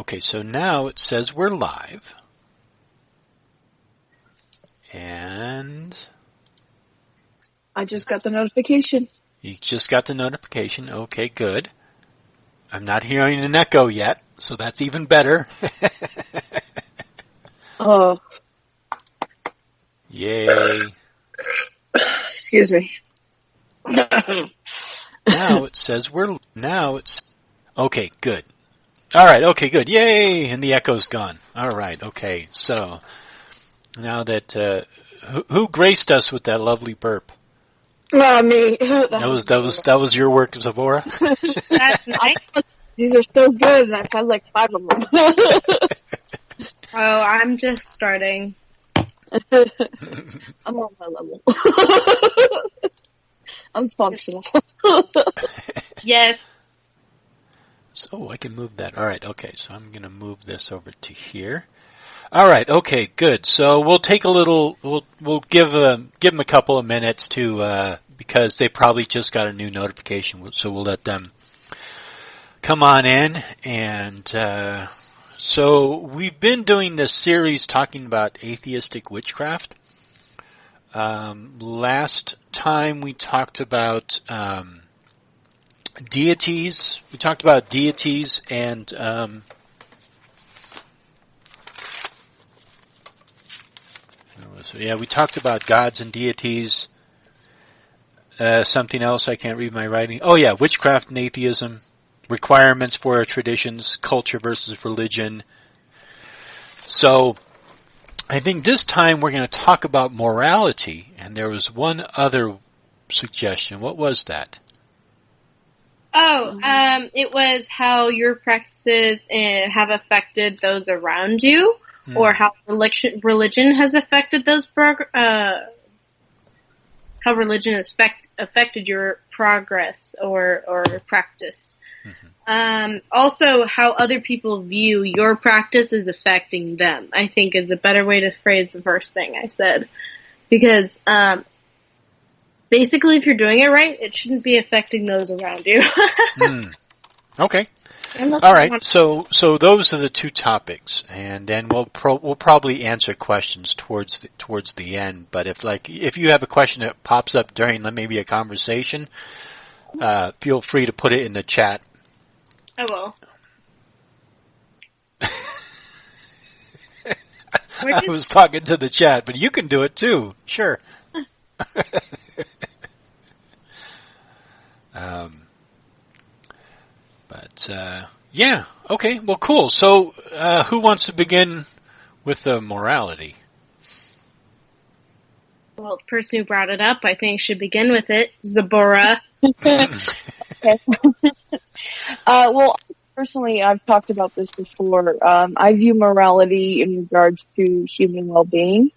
Okay, so now it says we're live. And I just got the notification. You just got the notification. Okay, good. I'm not hearing an echo yet, so that's even better. Oh. Yay. Excuse me. Now it says okay, good. All right, okay, good. Yay! And the echo's gone. All right, okay. So now that who graced us with that lovely burp? Me. That was your work, Zavora? That's nice. These are so good, and I've had like 5 of them. Oh, I'm just starting. I'm on my level. I'm functional. Yes. So I can move that. All right, okay. So I'm going to move this over to here. All right, okay, good. So we'll take a little. We'll give them a couple of minutes to because they probably just got a new notification. So we'll let them come on in. And so we've been doing this series talking about atheistic witchcraft. Last time we talked about deities. We talked about deities and we talked about gods and deities. Something else I can't read my writing. Oh yeah, witchcraft and atheism, requirements for our traditions, culture versus religion. So I think this time we're going to talk about morality, and there was one other suggestion. What was that? Oh, it was how your practices have affected those around you, or how religion has affected those how religion has affected your progress or practice. Mm-hmm. Also, how other people view your practice is affecting them, I think is a better way to phrase the first thing I said. Because basically, if you're doing it right, it shouldn't be affecting those around you. Okay. All right. So those are the two topics, and then we'll probably answer questions towards the end. But if you have a question that pops up during maybe a conversation, feel free to put it in the chat. I will. I was talking to the chat, but you can do it too. Sure. Yeah, okay, well, cool. So, who wants to begin with the morality? Well, the person who brought it up, I think, should begin with it. Zabora. Well, personally, I've talked about this before. I view morality in regards to human well-being.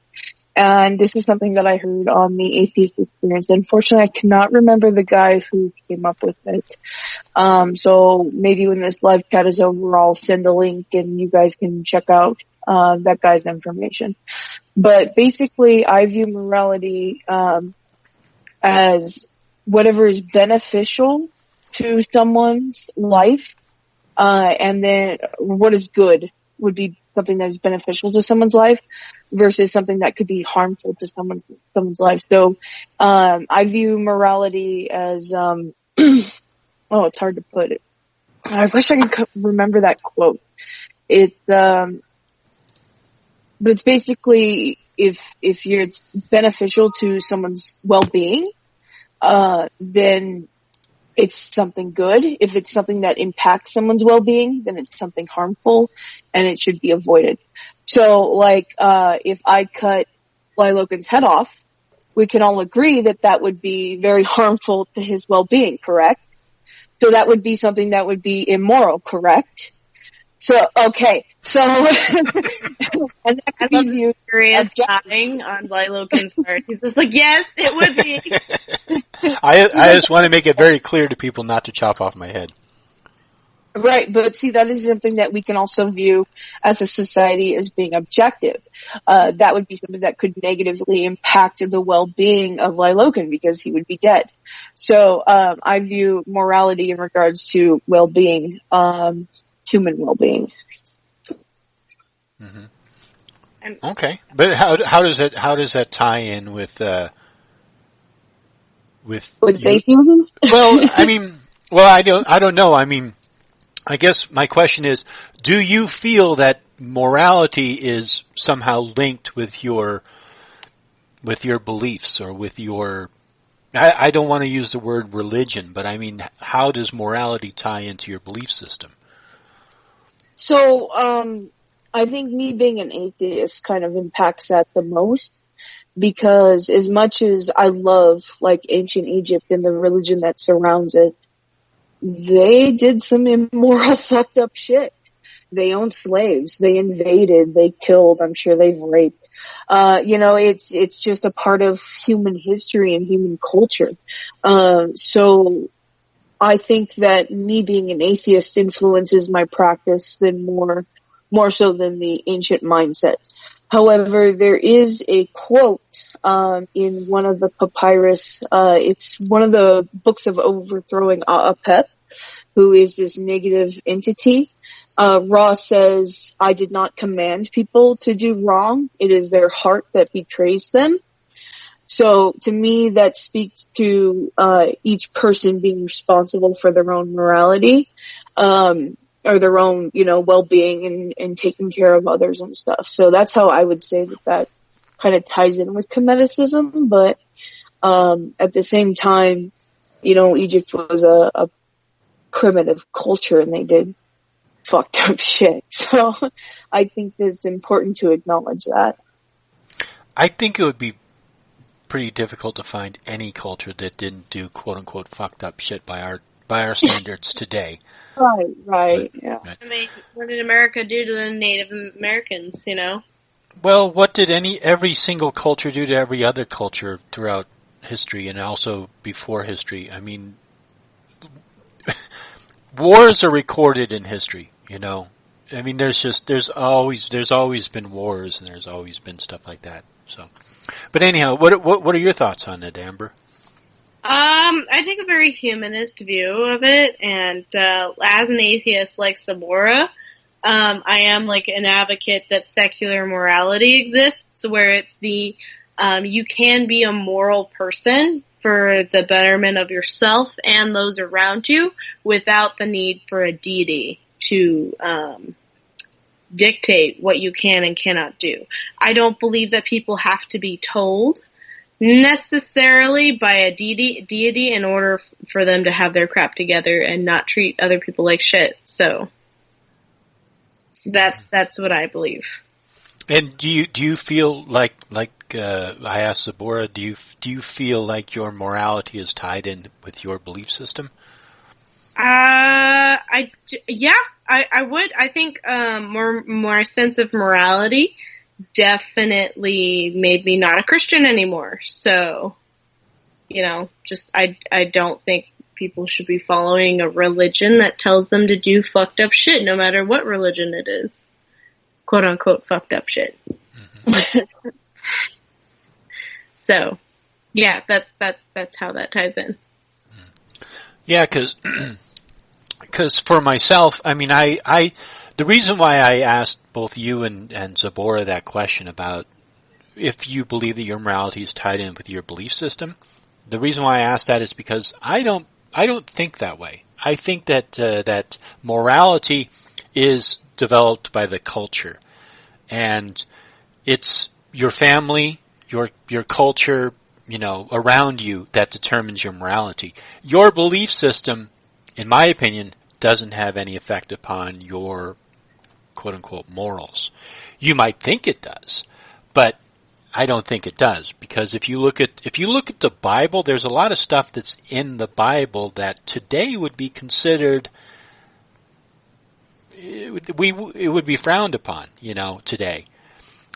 And this is something that I heard on the Atheist Experience. Unfortunately, I cannot remember the guy who came up with it. So maybe when this live chat is over, I'll send the link and you guys can check out that guy's information. But basically, I view morality as whatever is beneficial to someone's life, and then what is good would be something that is beneficial to someone's life versus something that could be harmful to someone's life. So, I view morality as, it's hard to put it. I wish I could remember that quote. But it's basically if it's beneficial to someone's well-being, then it's something good. If it's something that impacts someone's well-being, then it's something harmful and it should be avoided. So, if I cut Lilokin's head off, we can all agree that would be very harmful to his well-being, correct? So that would be something that would be immoral, correct? So, okay. So, and that could be viewed as dying on Lilokin's part. He's just like, yes, it would be. I just want to make it very clear to people not to chop off my head. Right, but see, that is something that we can also view as a society as being objective. That would be something that could negatively impact the well-being of Lilokin because he would be dead. So, I view morality in regards to well-being, human well-being. Mm-hmm. And Okay, but how does that tie in with you? atheism? Well, I mean, I don't know. I mean, I guess my question is, do you feel that morality is somehow linked with your beliefs or with your I don't want to use the word religion, but I mean, how does morality tie into your belief system? So, I think me being an atheist kind of impacts that the most, because as much as I love like ancient Egypt and the religion that surrounds it, they did some immoral fucked up shit. They owned slaves. They invaded. They killed. I'm sure they've raped. It's just a part of human history and human culture. So I think that me being an atheist influences my practice more so than the ancient mindset. However, there is a quote in one of the papyrus. It's one of the books of overthrowing Apep, who is this negative entity. Ra says, "I did not command people to do wrong. It is their heart that betrays them." So to me, that speaks to each person being responsible for their own morality, or their own, well-being and taking care of others and stuff. So that's how I would say that kind of ties in with Kemeticism. But at the same time, Egypt was a primitive culture and they did fucked up shit. So I think that it's important to acknowledge that. I think it would be pretty difficult to find any culture that didn't do quote unquote fucked up shit by our standards today. Right, yeah. Right. I mean, what did America do to the Native Americans, Well, what did every single culture do to every other culture throughout history and also before history? I mean, wars are recorded in history, I mean, there's always been wars and there's always been stuff like that. So, but anyhow, what are your thoughts on it, Amber? I take a very humanist view of it, and as an atheist like Sabora, I am like an advocate that secular morality exists, where it's you can be a moral person for the betterment of yourself and those around you without the need for a deity to dictate what you can and cannot do. I don't believe that people have to be told necessarily by a deity in order for them to have their crap together and not treat other people like shit. So that's what I believe. And do you feel like I asked Zabora, do you feel like your morality is tied in with your belief system? I would. I think more sense of morality definitely made me not a Christian anymore. So, I don't think people should be following a religion that tells them to do fucked up shit, no matter what religion it is. Quote unquote fucked up shit. Mm-hmm. So, yeah, that's how that ties in. Yeah, because for myself, I mean, the reason why I asked both you and Zabora that question about if you believe that your morality is tied in with your belief system, the reason why I asked that is because I don't think that way. I think that morality is developed by the culture, and it's your family, your culture, around you that determines your morality. Your belief system, in my opinion, doesn't have any effect upon your quote-unquote morals. You might think it does, but I don't think it does, because if you look at the Bible, there's a lot of stuff that's in the Bible that today would be considered, it would be frowned upon, today.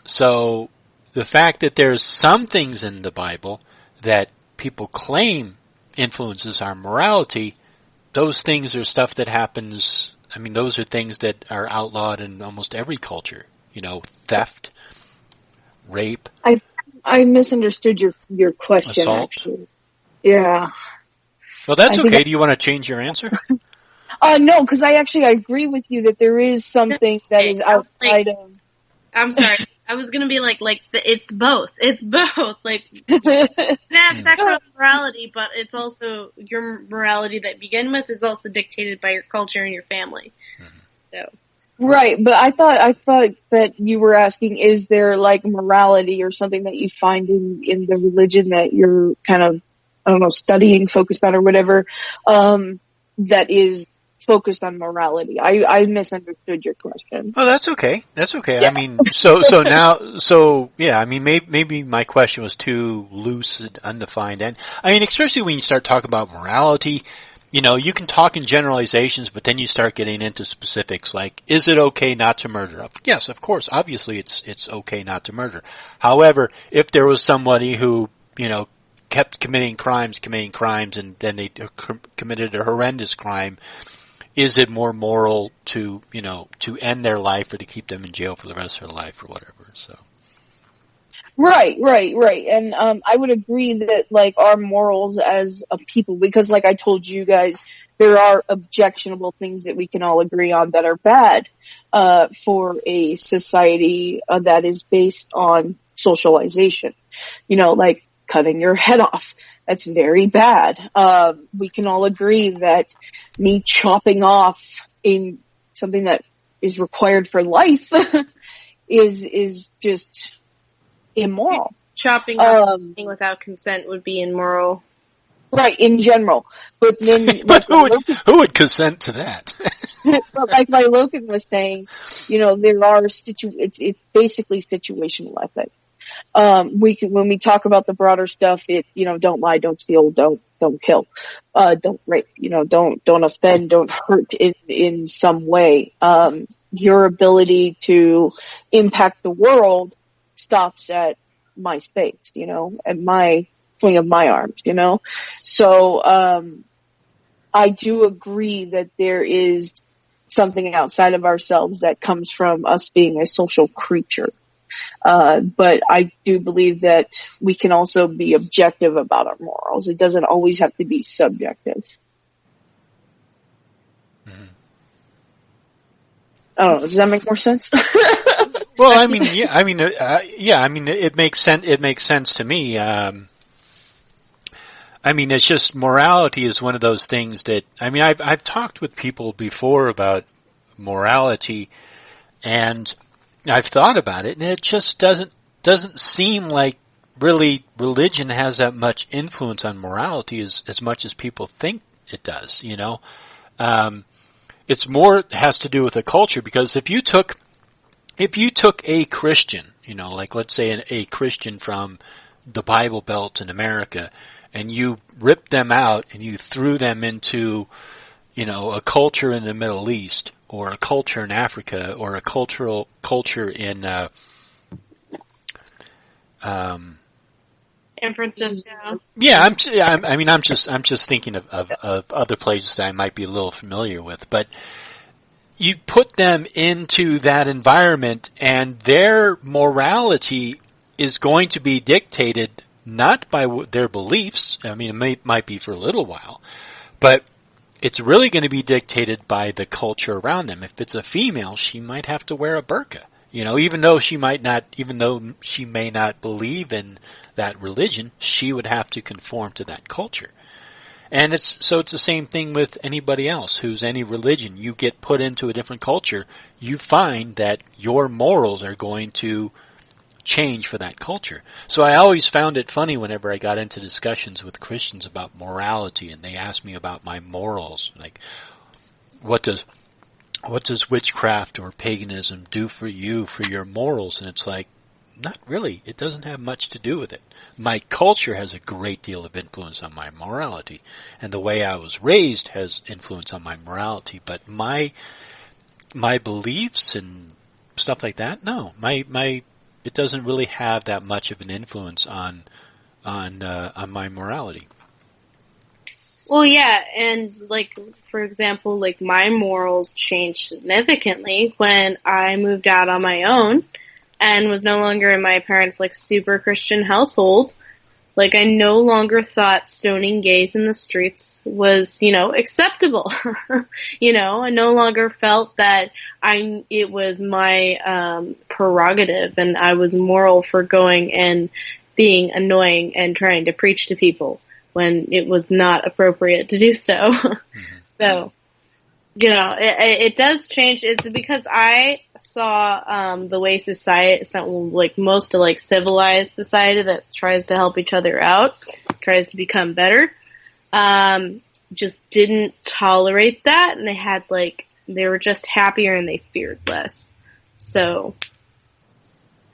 So the fact that there's some things in the Bible that people claim influences our morality, those things are stuff that happens. I mean, those are things that are outlawed in almost every culture. Theft, rape. I misunderstood your question. Assault. Actually. Yeah. Well, that's okay. Do you want to change your answer? No, because I agree with you that there is something that is outside of. I'm sorry. I was gonna be it's both. It's both. Like, you have sexual morality, but it's also your morality that you begin with is also dictated by your culture and your family. So. Right, but I thought that you were asking, is there like morality or something that you find in the religion that you're kind of, I don't know, studying, focused on or whatever, that is focused on morality. I misunderstood your question. Oh, that's okay. That's okay. Yeah. I mean, yeah, I mean, maybe my question was too loose and undefined. And I mean, especially when you start talking about morality, you know, you can talk in generalizations, but then you start getting into specifics like, is it okay not to murder? Yes, of course. Obviously, it's okay not to murder. However, if there was somebody who, you know, kept committing crimes, and then they committed a horrendous crime, is it more moral to, you know, to end their life or to keep them in jail for the rest of their life or whatever? So. Right. And I would agree that like our morals as a people, because like I told you guys, there are objectionable things that we can all agree on that are bad for a society that is based on socialization. You know, like cutting your head off. That's very bad. We can all agree that me chopping off in something that is required for life is just immoral. Chopping off without consent would be immoral. Right, in general. But then, but who would consent to that? But like my Logan was saying, you know, there are it's basically situational ethics. When we talk about the broader stuff, you know, don't lie, don't steal, don't kill, don't rape, you know, don't offend, don't hurt in some way. Your ability to impact the world stops at my space, you know, at my swing of my arms, you know. So, I do agree that there is something outside of ourselves that comes from us being a social creature. But I do believe that we can also be objective about our morals. It doesn't always have to be subjective. Mm-hmm. I don't know. Does that make more sense? Well, I mean, yeah. I mean, it makes sense. It makes sense to me. I mean, it's just morality is one of those things that, I mean, I've talked with people before about morality, and I've thought about it, and it just doesn't seem like really religion has that much influence on morality as much as people think it does. You know, it's more has to do with the culture, because if you took a Christian, you know, like let's say a Christian from the Bible Belt in America, and you ripped them out and you threw them into, you know, a culture in the Middle East, or a culture in Africa, or a culture in Inferences, yeah. I'm just thinking of other places that I might be a little familiar with, but you put them into that environment, and their morality is going to be dictated not by their beliefs. I mean, it might be for a little while, but it's really going to be dictated by the culture around them. If it's a female, she might have to wear a burqa. You know, even though she may not believe in that religion, she would have to conform to that culture. And it's the same thing with anybody else who's any religion. You get put into a different culture, you find that your morals are going to change for that culture. So I always found it funny whenever I got into discussions with Christians about morality, and they asked me about my morals, like what does witchcraft or paganism do for you, for your morals? And it's like, not really. It doesn't have much to do with it. My culture has a great deal of influence on my morality, and the way I was raised has influence on my morality. But my beliefs and stuff like that, no. It doesn't really have that much of an influence on my morality. Well, yeah, and like, for example, like my morals changed significantly when I moved out on my own and was no longer in my parents' like super Christian household. Like, I no longer thought stoning gays in the streets was, acceptable. I no longer felt that it was my prerogative and I was moral for going and being annoying and trying to preach to people when it was not appropriate to do so. Mm-hmm. So, it does change. It's because I saw the way society, most of civilized society that tries to help each other out, tries to become better, just didn't tolerate that, and they were just happier and they feared less. So,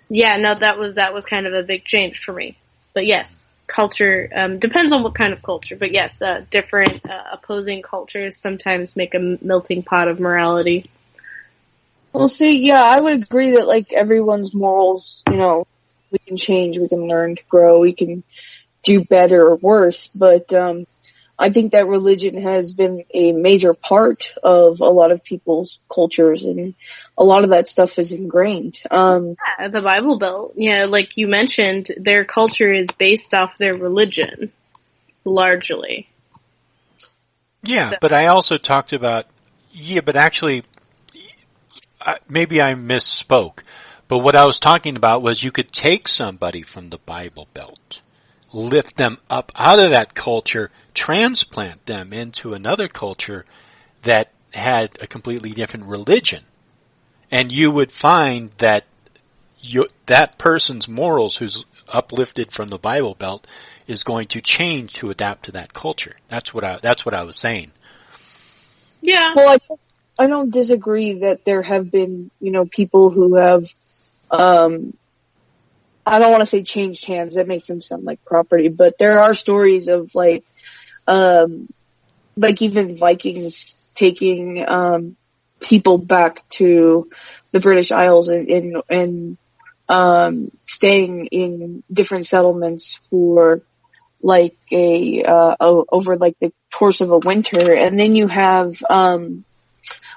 yeah, no, that was kind of a big change for me. But yes. Culture depends on what kind of culture, but yes, different opposing cultures sometimes make a melting pot of morality. Well, see, yeah, I would agree that everyone's morals, we can change, we can learn to grow, we can do better or worse, but I think that religion has been a major part of a lot of people's cultures, and a lot of that stuff is ingrained. Yeah, the Bible Belt, like you mentioned, their culture is based off their religion, largely. Yeah, so. But I also talked about, but actually, maybe I misspoke, but what I was talking about was you could take somebody from the Bible Belt, lift them up out of that culture, transplant them into another culture that had a completely different religion. And you would find that that person's morals who's uplifted from the Bible Belt is going to change to adapt to that culture. That's what I was saying. Yeah. Well, I don't disagree that there have been, people who have, I don't want to say changed hands. That makes them sound like property, but there are stories of even Vikings taking, people back to the British Isles and staying in different settlements for over the course of a winter. And then you have, in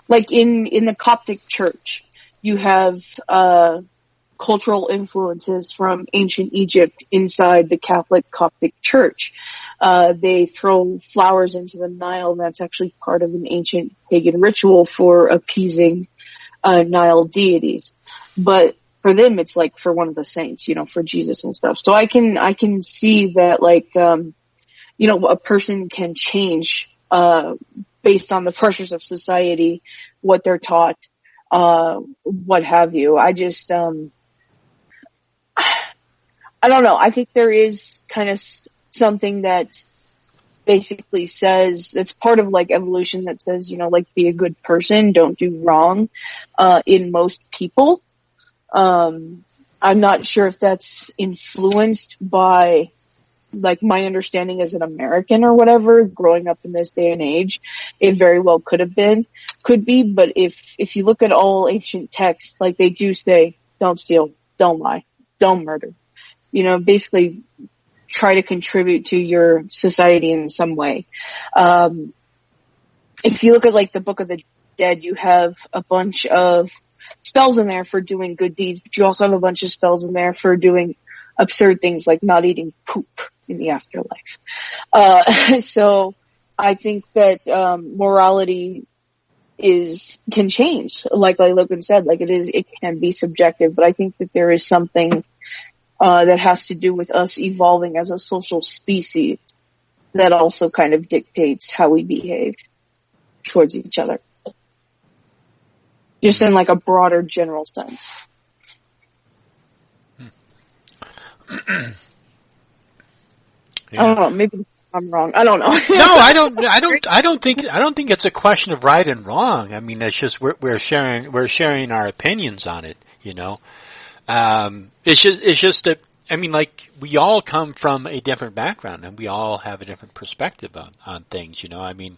the Coptic Church, you have, cultural influences from ancient Egypt inside the Catholic Coptic Church. They throw flowers into the Nile, and that's actually part of an ancient pagan ritual for appeasing Nile deities. But for them, it's for one of the saints, for Jesus and stuff. So I can see that a person can change based on the pressures of society, what they're taught, what have you. I just I don't know. I think there is kind of something that basically says, it's part of evolution that says, be a good person, don't do wrong, in most people. I'm not sure if that's influenced by my understanding as an American or whatever, growing up in this day and age. It very well could be, but if you look at all ancient texts, they do say, don't steal, don't lie, don't murder. Basically try to contribute to your society in some way. If you look at the Book of the Dead, you have a bunch of spells in there for doing good deeds, but you also have a bunch of spells in there for doing absurd things like not eating poop in the afterlife. So I think that morality can change. Like Logan said, it can be subjective, but I think that there is something that has to do with us evolving as a social species that also kind of dictates how we behave towards each other. Just in a broader general sense. Yeah. I don't know, maybe I'm wrong. I don't know. No, I don't think it's a question of right and wrong. I mean, it's just we're sharing our opinions on it, It's just that, we all come from a different background and we all have a different perspective on things, I mean,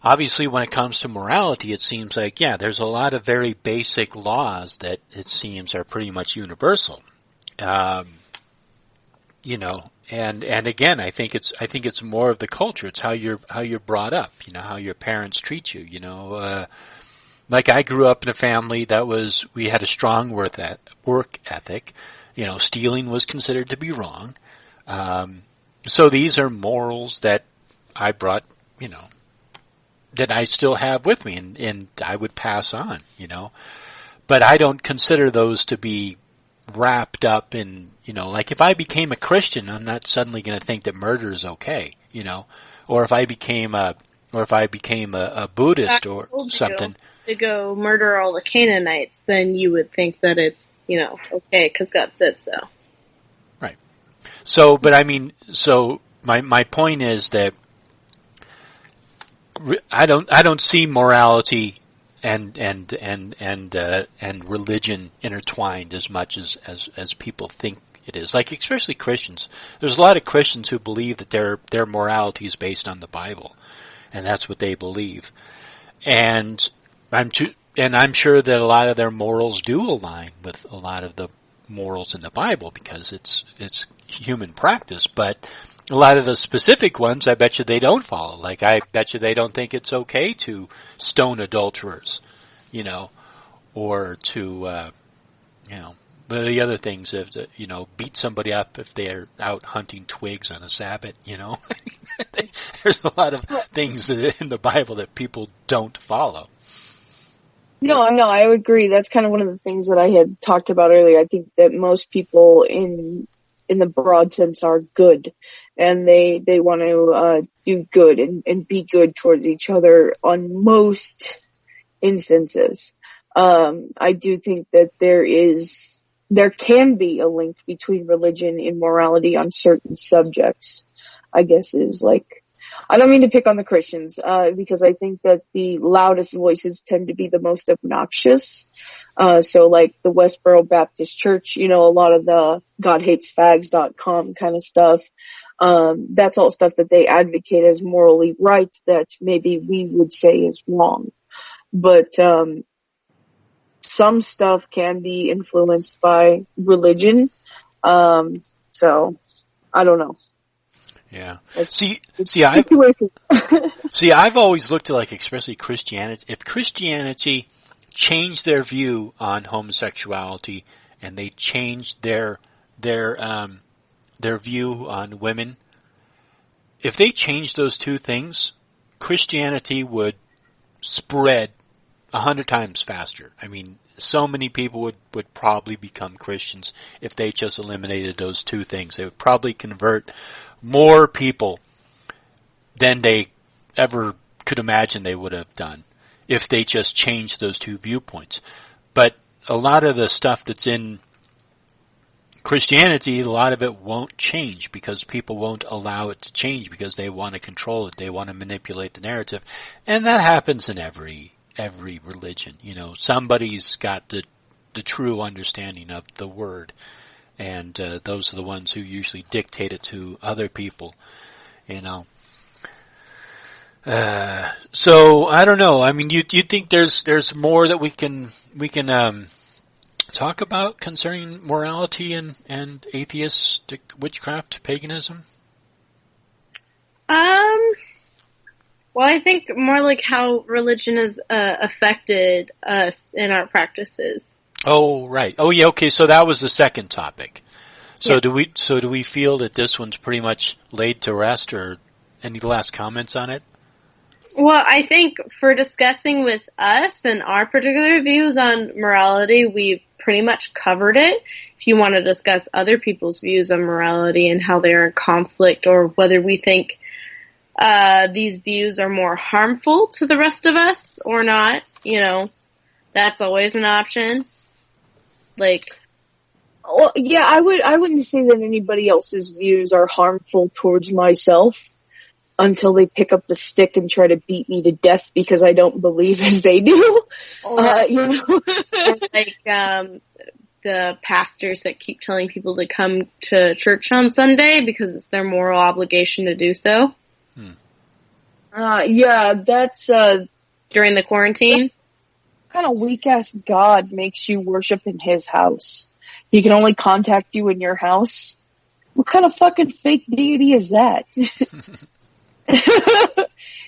obviously when it comes to morality, it seems there's a lot of very basic laws that it seems are pretty much universal. And again, I think it's more of the culture. It's how you're brought up, how your parents treat you, I grew up in a family we had a strong work ethic. Stealing was considered to be wrong. So these are morals that I brought, that I still have with me, and I would pass on, But I don't consider those to be wrapped up in, like if I became a Christian, I'm not suddenly going to think that murder is okay, or if I became a Buddhist or something. To go murder all the Canaanites, then you would think that it's, okay because God said so. Right. So, but I mean, my point is that I don't see morality and religion intertwined as much as people think it is. Like especially Christians. There's a lot of Christians who believe that their morality is based on the Bible, and that's what they believe. And I'm sure that a lot of their morals do align with a lot of the morals in the Bible because it's human practice, but a lot of the specific ones, I bet you they don't follow. Like I bet you they don't think it's okay to stone adulterers, or to, but the other things is, beat somebody up if they're out hunting twigs on a Sabbath, There's a lot of things in the Bible that people don't follow. No, I would agree. That's kind of one of the things that I had talked about earlier. I think that most people in the broad sense are good, and they want to do good and be good towards each other on most instances. I do think that there can be a link between religion and morality on certain subjects, I guess is like, I don't mean to pick on the Christians, because I think that the loudest voices tend to be the most obnoxious. So like the Westboro Baptist Church, a lot of the GodHatesFags.com kind of stuff. That's all stuff that they advocate as morally right that maybe we would say is wrong. But, some stuff can be influenced by religion. So I don't know. Yeah. I've always looked at like, especially Christianity. If Christianity changed their view on homosexuality and they changed their view on women, if they changed those two things, Christianity would spread 100 times faster. I mean, so many people would probably become Christians if they just eliminated those two things. They would probably convert more people than they ever could imagine they would have done if they just changed those two viewpoints. But a lot of the stuff that's in Christianity, a lot of it won't change because people won't allow it to change because they want to control it. They want to manipulate the narrative. And that happens in every religion. Somebody's got the true understanding of the word, and those are the ones who usually dictate it to other people. So I don't know. I mean, you think there's more that we can talk about concerning morality and atheistic witchcraft paganism? Well, I think more like how religion has affected us in our practices. Oh, right. Oh, yeah. Okay. So that was the second topic. So Yeah. do we feel that this one's pretty much laid to rest, or any last comments on it? Well, I think for discussing with us and our particular views on morality, we've pretty much covered it. If you want to discuss other people's views on morality and how they are in conflict, or whether we think these views are more harmful to the rest of us or not, that's always an option. Well, yeah, I wouldn't say that anybody else's views are harmful towards myself until they pick up the stick and try to beat me to death because I don't believe as they do. The pastors that keep telling people to come to church on Sunday because it's their moral obligation to do so. Yeah, that's during the quarantine. What kind of weak ass God makes you worship in his house? He can only contact you in your house. What kind of fucking fake deity is that?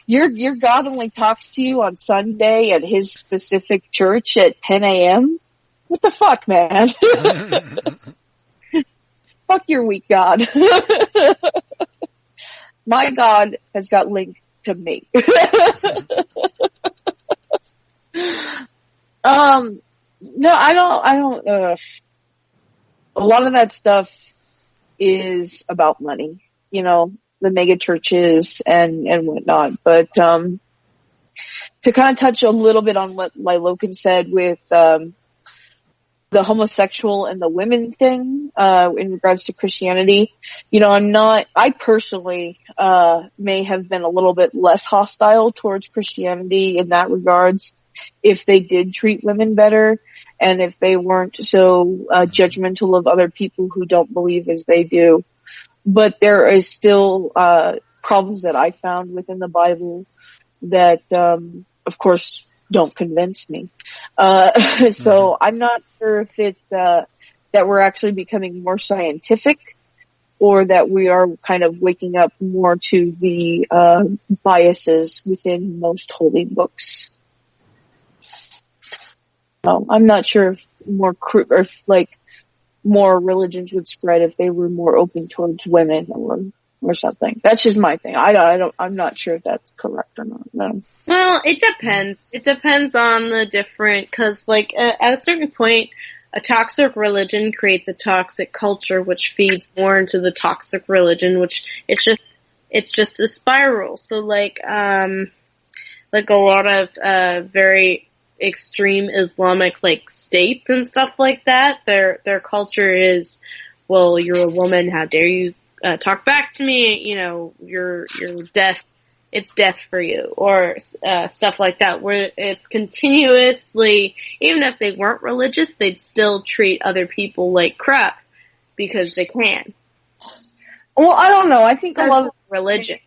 Your God only talks to you on Sunday at his specific church at 10 a.m.? What the fuck, man? fuck your weak God. My God has got linked to me. No, I don't, a lot of that stuff is about money, the mega churches and whatnot. But, to kind of touch a little bit on what Loken said with, the homosexual and the women thing, in regards to Christianity, I personally, may have been a little bit less hostile towards Christianity in that regards if they did treat women better and if they weren't so, judgmental of other people who don't believe as they do. But there is still, problems that I found within the Bible that, of course, don't convince me. So I'm not sure if it's, that we're actually becoming more scientific or that we are kind of waking up more to the, biases within most holy books. So I'm not sure if more religions would spread if they were more open towards women or something. That's just my thing. I'm not sure if that's correct or not. No. Well, it depends. It depends on the different, cause at a certain point, a toxic religion creates a toxic culture, which feeds more into the toxic religion, which it's just a spiral. So a lot of, very extreme Islamic, states and stuff like that, their culture is, well, you're a woman, how dare you talk back to me, you're death, it's death for you, or stuff like that, where it's continuously, even if they weren't religious, they'd still treat other people like crap because they can. Well, I don't know. I think a lot of religion.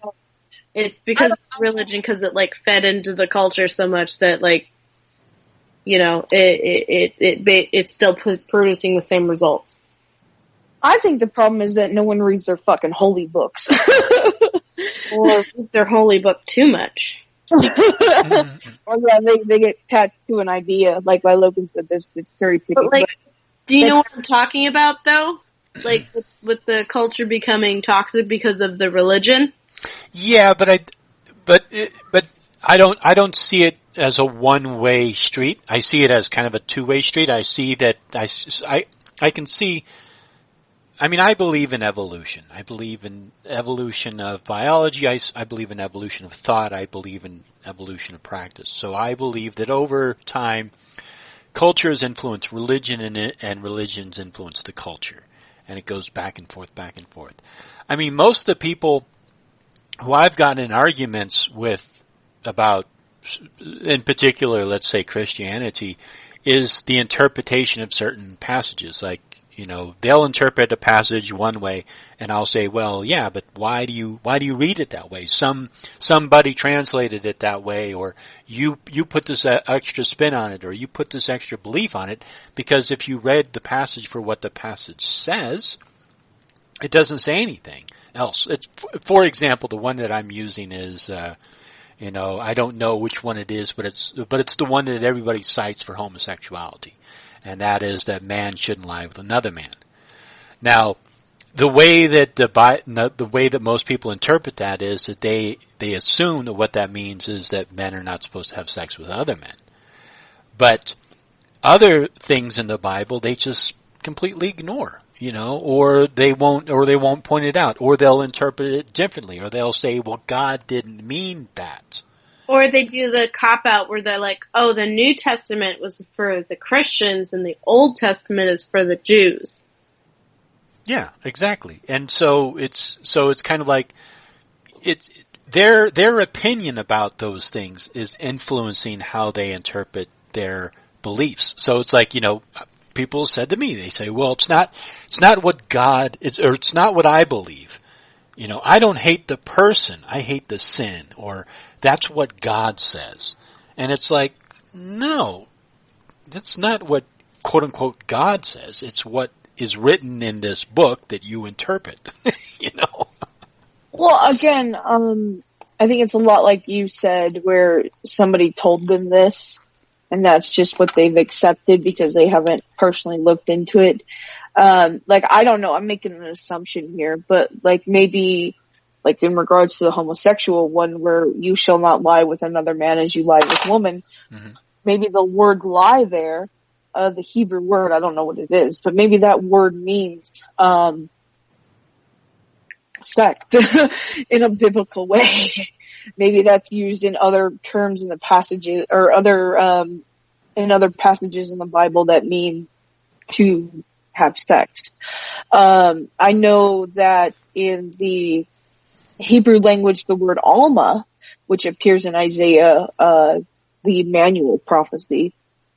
It's because of religion, because it fed into the culture so much that it's still producing the same results. I think the problem is that no one reads their fucking holy books. Or read their holy book too much. Or yeah, they get attached to an idea, like Logan said, it's very picky. But do you know what I'm talking about though? With the culture becoming toxic because of the religion? Yeah, but I don't see it as a one-way street. I see it as kind of a two-way street. I see that I can see. I mean, I believe in evolution. I believe in evolution of biology. I believe in evolution of thought. I believe in evolution of practice. So I believe that over time, culture has influenced religion and religion's influenced the culture. And it goes back and forth, back and forth. I mean, most of the people who I've gotten in arguments with about, in particular, let's say Christianity, is the interpretation of certain passages. They'll interpret a passage one way, and I'll say, well, yeah, but why do you read it that way? Somebody translated it that way, or you put this extra spin on it, or you put this extra belief on it, because if you read the passage for what the passage says, it doesn't say anything else. For example, the one that I'm using is, I don't know which one it is, but it's the one that everybody cites for homosexuality. And that is that man shouldn't lie with another man. Now, the way that most people interpret that is that they assume that what that means is that men are not supposed to have sex with other men. But other things in the Bible they just completely ignore, or they won't point it out, or they'll interpret it differently, or they'll say, well, God didn't mean that. Or they do the cop-out where they're like, oh, the New Testament was for the Christians and the Old Testament is for the Jews. Yeah, exactly. And so it's kind of like their opinion about those things is influencing how they interpret their beliefs. So it's like, people said to me, they say, well, it's not what God is, or it's not what I believe. I don't hate the person, I hate the sin, or that's what God says. And it's like, no, that's not what quote unquote God says. It's what is written in this book that you interpret, Well, again, I think it's a lot like you said, where somebody told them this, and that's just what they've accepted because they haven't personally looked into it. I don't know, I'm making an assumption here, but maybe in regards to the homosexual one where you shall not lie with another man as you lie with woman, maybe the word lie there, the Hebrew word, I don't know what it is, but maybe that word means, sect in a biblical way. Maybe that's used in other terms in the passages or in other passages in the Bible that mean to have sex. I know that in the Hebrew language, the word Alma, which appears in Isaiah, the Emmanuel prophecy,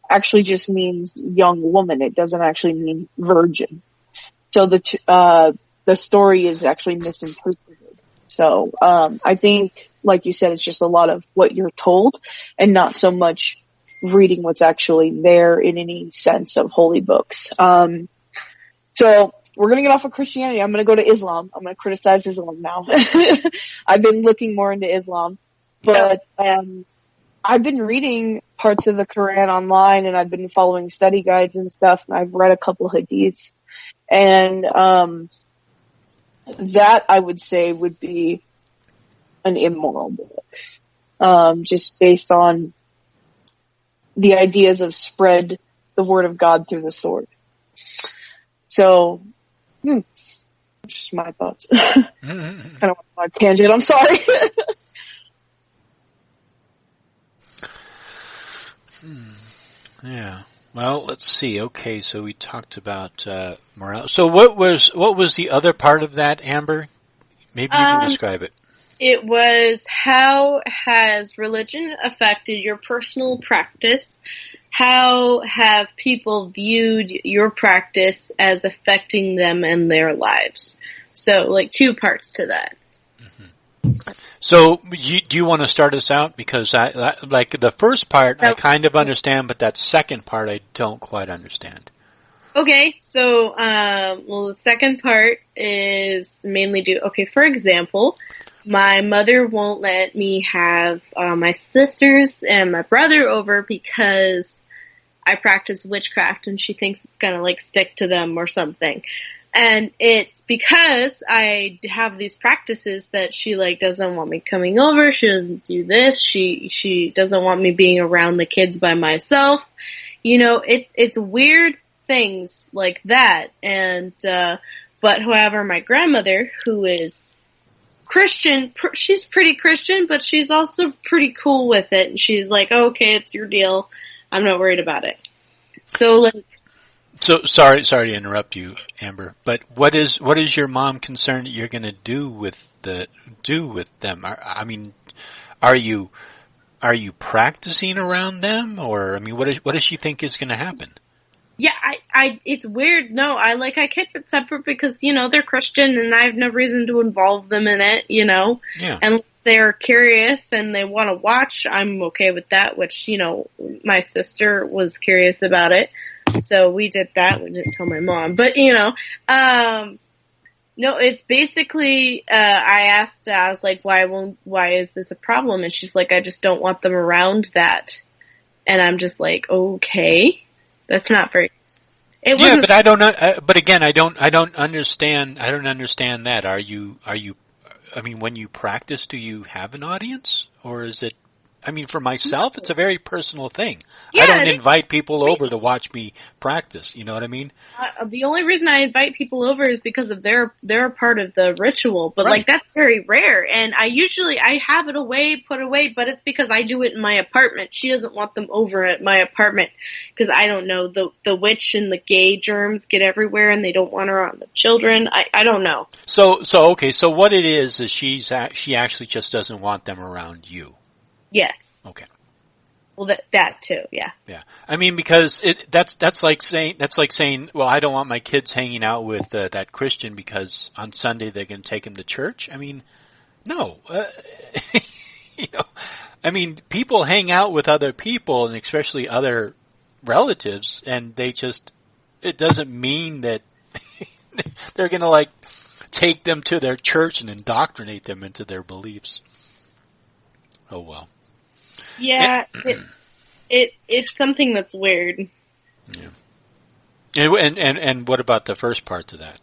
actually just means young woman. It doesn't actually mean virgin. So the story is actually misinterpreted. So, I think, like you said, it's just a lot of what you're told and not so much reading what's actually there in any sense of holy books. So we're going to get off of Christianity. I'm going to go to Islam. I'm going to criticize Islam now. I've been looking more into Islam, but, I've been reading parts of the Quran online and I've been following study guides and stuff. And I've read a couple hadiths and, that I would say would be an immoral book. Just based on the ideas of spread the word of God through the sword. So, just my thoughts. Kind of went on a tangent, I'm sorry. Yeah. Well, let's see. Okay, so we talked about morality. So what was the other part of that, Amber? Maybe you can describe it. It was how has religion affected your personal practice? How have people viewed your practice as affecting them and their lives? So, two parts to that. So, do you want to start us out? Because I the first part, I kind of understand, but that second part, I don't quite understand. Okay, so, the second part is mainly for example, my mother won't let me have my sisters and my brother over because I practice witchcraft and she thinks it's gonna stick to them or something. And it's because I have these practices that she doesn't want me coming over. She doesn't do this. She doesn't want me being around the kids by myself. It's weird things like that. And, but however, my grandmother, who is Christian, she's pretty Christian, but she's also pretty cool with it. And she's like, oh, okay, it's your deal. I'm not worried about it. So sorry to interrupt you, Amber, but what is your mom concerned that you're going to do with them? I mean, are you practicing around them, or what does she think is going to happen? Yeah, it's weird. No, I kept it separate because, they're Christian and I have no reason to involve them in it, Yeah. And they're curious and they want to watch, I'm okay with that, which, my sister was curious about it. So we did that. We didn't tell my mom, but no, it's basically, I asked, I was like, why is this a problem? And she's like, I just don't want them around that. And I'm just like, okay, that's not very, but I don't know, but again, I don't understand that. Are you, when you practice, do you have an audience or is it, for myself, it's a very personal thing. Yeah, I don't invite people over to watch me practice. You know what I mean? The only reason I invite people over is because of they're a part of the ritual, but right. That's very rare. And I have it put away, but it's because I do it in my apartment. She doesn't want them over at my apartment because I don't know, the witch and the gay germs get everywhere and they don't want her on the children. I don't know. So okay. So what it is she actually just doesn't want them around you. Yes. Okay. Well, that too, yeah. Yeah. Because that's like saying, well, I don't want my kids hanging out with that Christian because on Sunday they can take him to church. No. People hang out with other people and especially other relatives, and it doesn't mean that they're going to take them to their church and indoctrinate them into their beliefs. Oh well. Yeah, It's something that's weird. Yeah. And what about the first part of that?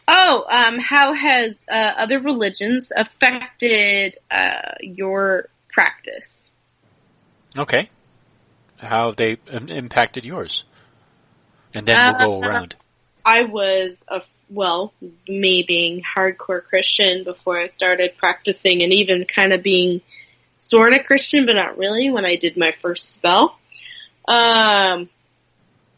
Oh, how has other religions affected your practice? Okay. How they impacted yours. And then we'll go around. I was, me being hardcore Christian before I started practicing, and even kind of being sort of Christian, but not really, when I did my first spell. I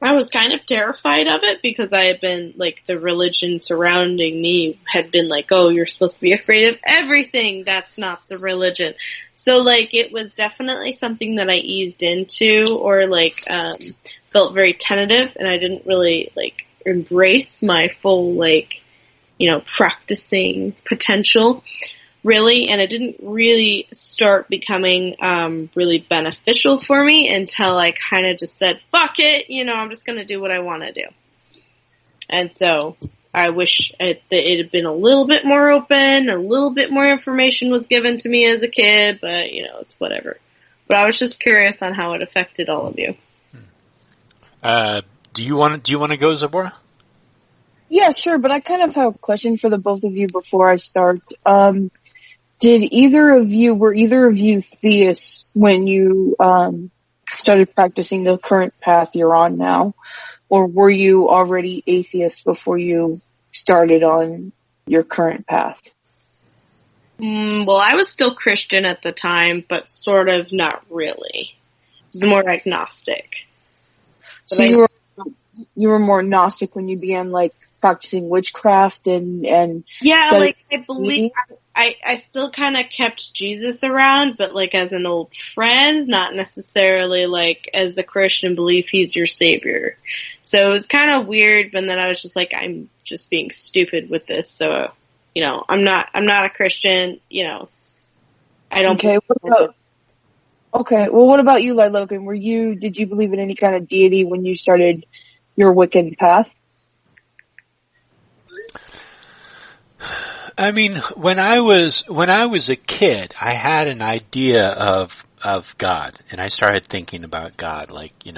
was kind of terrified of it because I had been, like, the religion surrounding me had been like, oh, you're supposed to be afraid of everything. That's not the religion. So, like, it was definitely something that I eased into or, like, felt very tentative, and I didn't really, like, embrace my full, like, practicing potential, really, and it didn't really start becoming really beneficial for me until I kind of just said, fuck it, I'm just going to do what I want to do. And so I wish it had been a little bit more open, a little bit more information was given to me as a kid, but, it's whatever. But I was just curious on how it affected all of you. Do you want to go, Zabora? Yeah, sure, but I kind of have a question for the both of you before I start. Were either of you theists when you started practicing the current path you're on now? Or were you already atheists before you started on your current path? Well, I was still Christian at the time, but sort of not really. It was more agnostic. So you were more Gnostic when you began, like, practicing witchcraft and yeah, like, I believe I still kind of kept Jesus around, but, like, as an old friend, not necessarily, like, as the Christian belief he's your savior. So it was kind of weird, but then I was just like, I'm just being stupid with this, so, I'm not a Christian, I don't. Okay, well, what about you, Logan? Did you believe in any kind of deity when you started your Wiccan path? I mean, when I was a kid, I had an idea of God, and I started thinking about God, like, and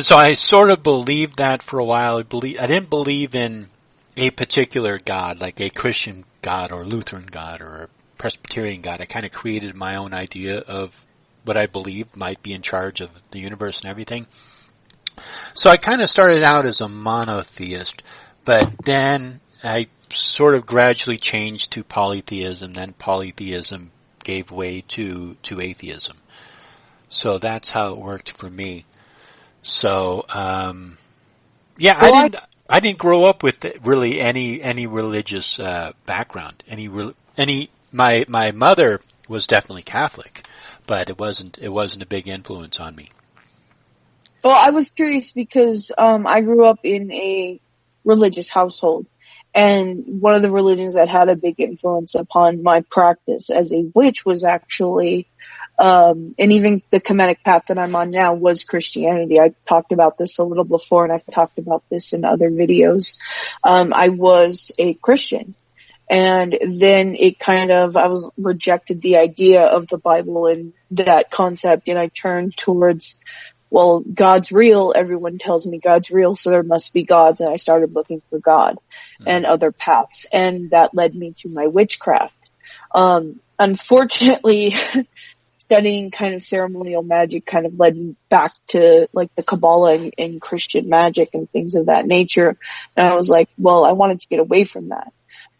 so I sort of believed that for a while. I didn't believe in a particular God, like a Christian God or Lutheran God or a Presbyterian God. I kind of created my own idea of what I believed might be in charge of the universe and everything. So I kind of started out as a monotheist, but then I sort of gradually changed to polytheism, then polytheism gave way to atheism. So that's how it worked for me. So, yeah, well, I didn't grow up with really any religious background. My mother was definitely Catholic, but it wasn't a big influence on me. Well, I was curious because I grew up in a religious household, and one of the religions that had a big influence upon my practice as a witch was actually, and even the Kemetic path that I'm on now was Christianity. I talked about this a little before, and I've talked about this in other videos. I was a Christian. And then I was rejected the idea of the Bible and that concept, and I turned towards, well, God's real. Everyone tells me God's real, so there must be gods. And I started looking for God and other paths. And that led me to my witchcraft. Unfortunately, studying kind of ceremonial magic kind of led me back to, like, the Kabbalah and Christian magic and things of that nature. And I was like, well, I wanted to get away from that.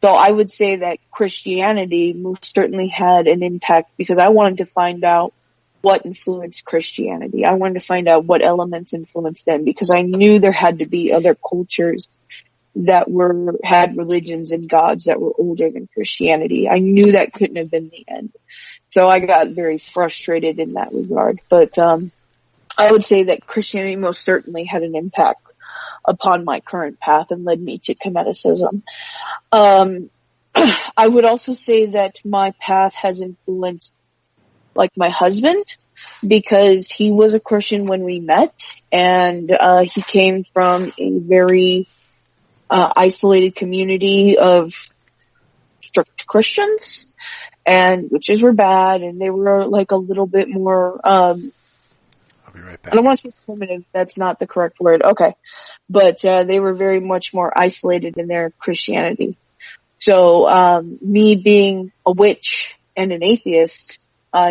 So I would say that Christianity most certainly had an impact because I wanted to find out what influenced Christianity. I wanted to find out what elements influenced them because I knew there had to be other cultures that had religions and gods that were older than Christianity. I knew that couldn't have been the end. So I got very frustrated in that regard. But I would say that Christianity most certainly had an impact upon my current path and led me to Kemeticism. I would also say that my path has influenced, like, my husband, because he was a Christian when we met, and he came from a very isolated community of strict Christians, and witches were bad, and they were like a little bit more, I'll be right back. I don't want to say primitive, that's not the correct word, okay. But they were very much more isolated in their Christianity. So me being a witch and an atheist,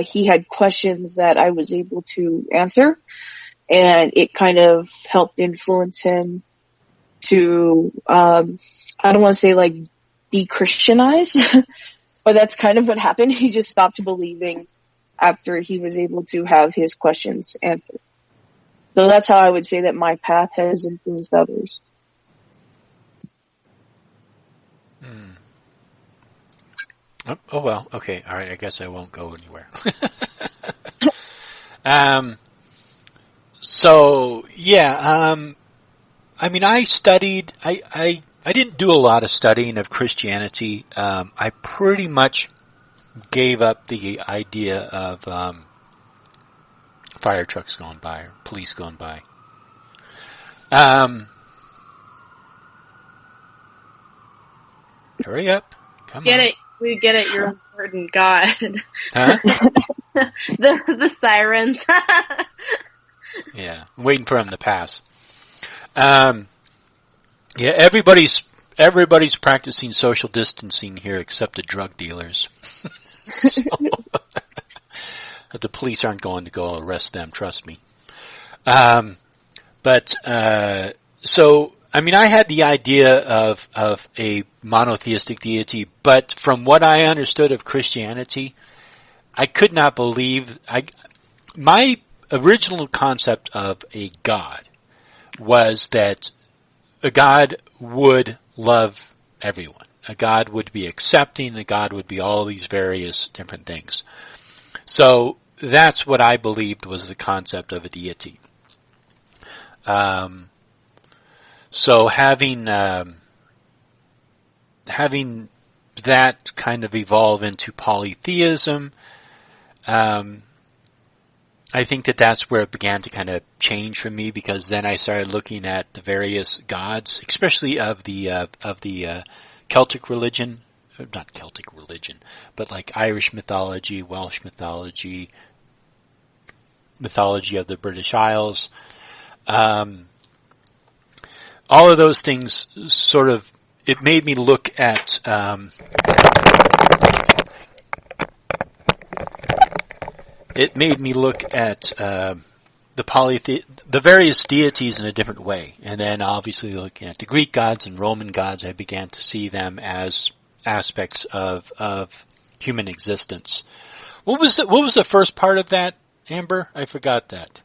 he had questions that I was able to answer, and it kind of helped influence him to, I don't want to say like de-Christianize, but that's kind of what happened. He just stopped believing after he was able to have his questions answered. So that's how I would say that my path has influenced others. Oh well, okay, all right. I guess I won't go anywhere. So yeah, I mean, I studied. I didn't do a lot of studying of Christianity. I pretty much gave up the idea of fire trucks going by or police going by. Hurry up! Come Get on. it? We get it. You're important, God. Huh? the sirens. Yeah, I'm waiting for him to pass. Yeah, everybody's practicing social distancing here except the drug dealers. So, the police aren't going to go arrest them, trust me. So, I mean, I had the idea of a monotheistic deity, but from what I understood of Christianity, I could not believe, my original concept of a God was that a God would love everyone. A God would be accepting, a God would be all these various different things. So that's what I believed was the concept of a deity. So having that kind of evolve into polytheism, I think that's where it began to kind of change for me, because then I started looking at the various gods, especially of the Celtic religion, not Celtic religion, but like Irish mythology, Welsh mythology, mythology of the British Isles. All of those things sort of, it made me look at the various deities in a different way. And then obviously looking at the Greek gods and Roman gods, I began to see them as aspects of human existence. What was the first part of that, Amber? I forgot that.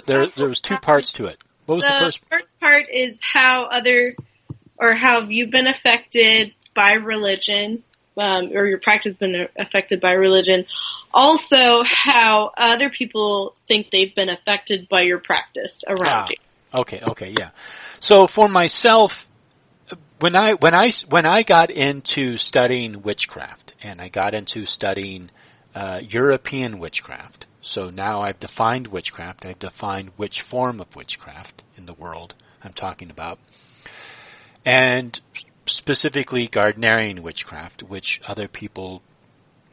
There was two parts to it. What was the first? The first part is how you've been affected by religion, or your practice has been affected by religion. Also, how other people think they've been affected by your practice around you. Okay, yeah. So for myself, when I got into studying witchcraft, and I got into studying European witchcraft, so now I've defined witchcraft. I've defined which form of witchcraft in the world I'm talking about, and specifically Gardnerian witchcraft, which other people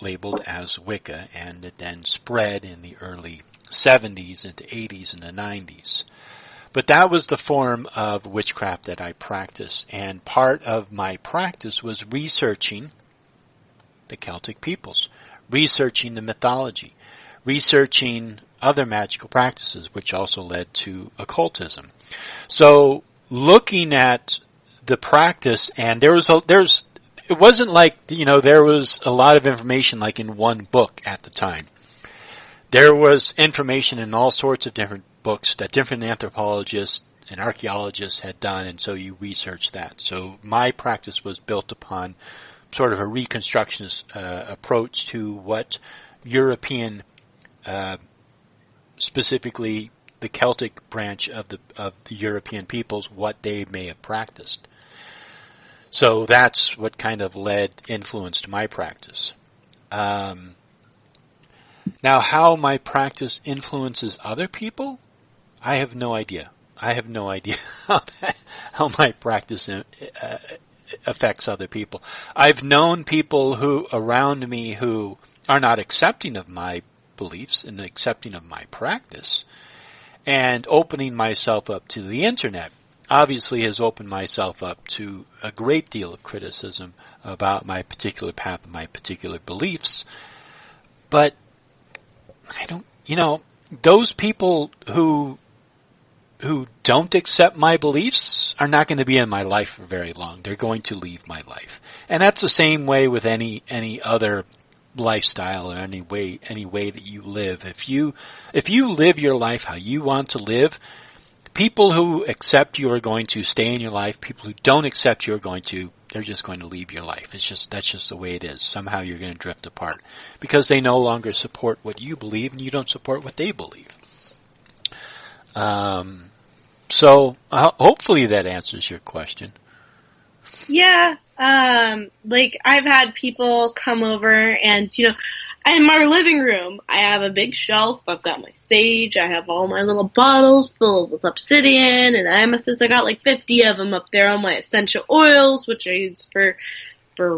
labeled as Wicca, and it then spread in the early 70s into 80s and the 90s. But that was the form of witchcraft that I practiced, and part of my practice was researching the Celtic peoples, researching the mythology, researching other magical practices, which also led to occultism. So looking at the practice, and it wasn't like, there was a lot of information like in one book at the time. There was information in all sorts of different books that different anthropologists and archaeologists had done, and so you research that. So my practice was built upon sort of a reconstructionist approach to what European, specifically the Celtic branch of the European peoples, what they may have practiced. So that's what kind of influenced my practice. Now, how my practice influences other people, I have no idea. I have no idea how my practice affects other people. I've known people who around me who are not accepting of my beliefs and accepting of my practice, and opening myself up to the internet obviously has opened myself up to a great deal of criticism about my particular path and my particular beliefs. But I don't, those people who don't accept my beliefs are not going to be in my life for very long. They're going to leave my life. And that's the same way with any other lifestyle or any way that you live. If you live your life how you want to live, people who accept you are going to stay in your life. People who don't accept you they're just going to leave your life. That's just the way it is. Somehow you're going to drift apart because they no longer support what you believe and you don't support what they believe. So hopefully that answers your question. Yeah, like I've had people come over and, in my living room, I have a big shelf. I've got my sage. I have all my little bottles filled with obsidian and amethyst. I got like 50 of them up there. All my essential oils, which I use for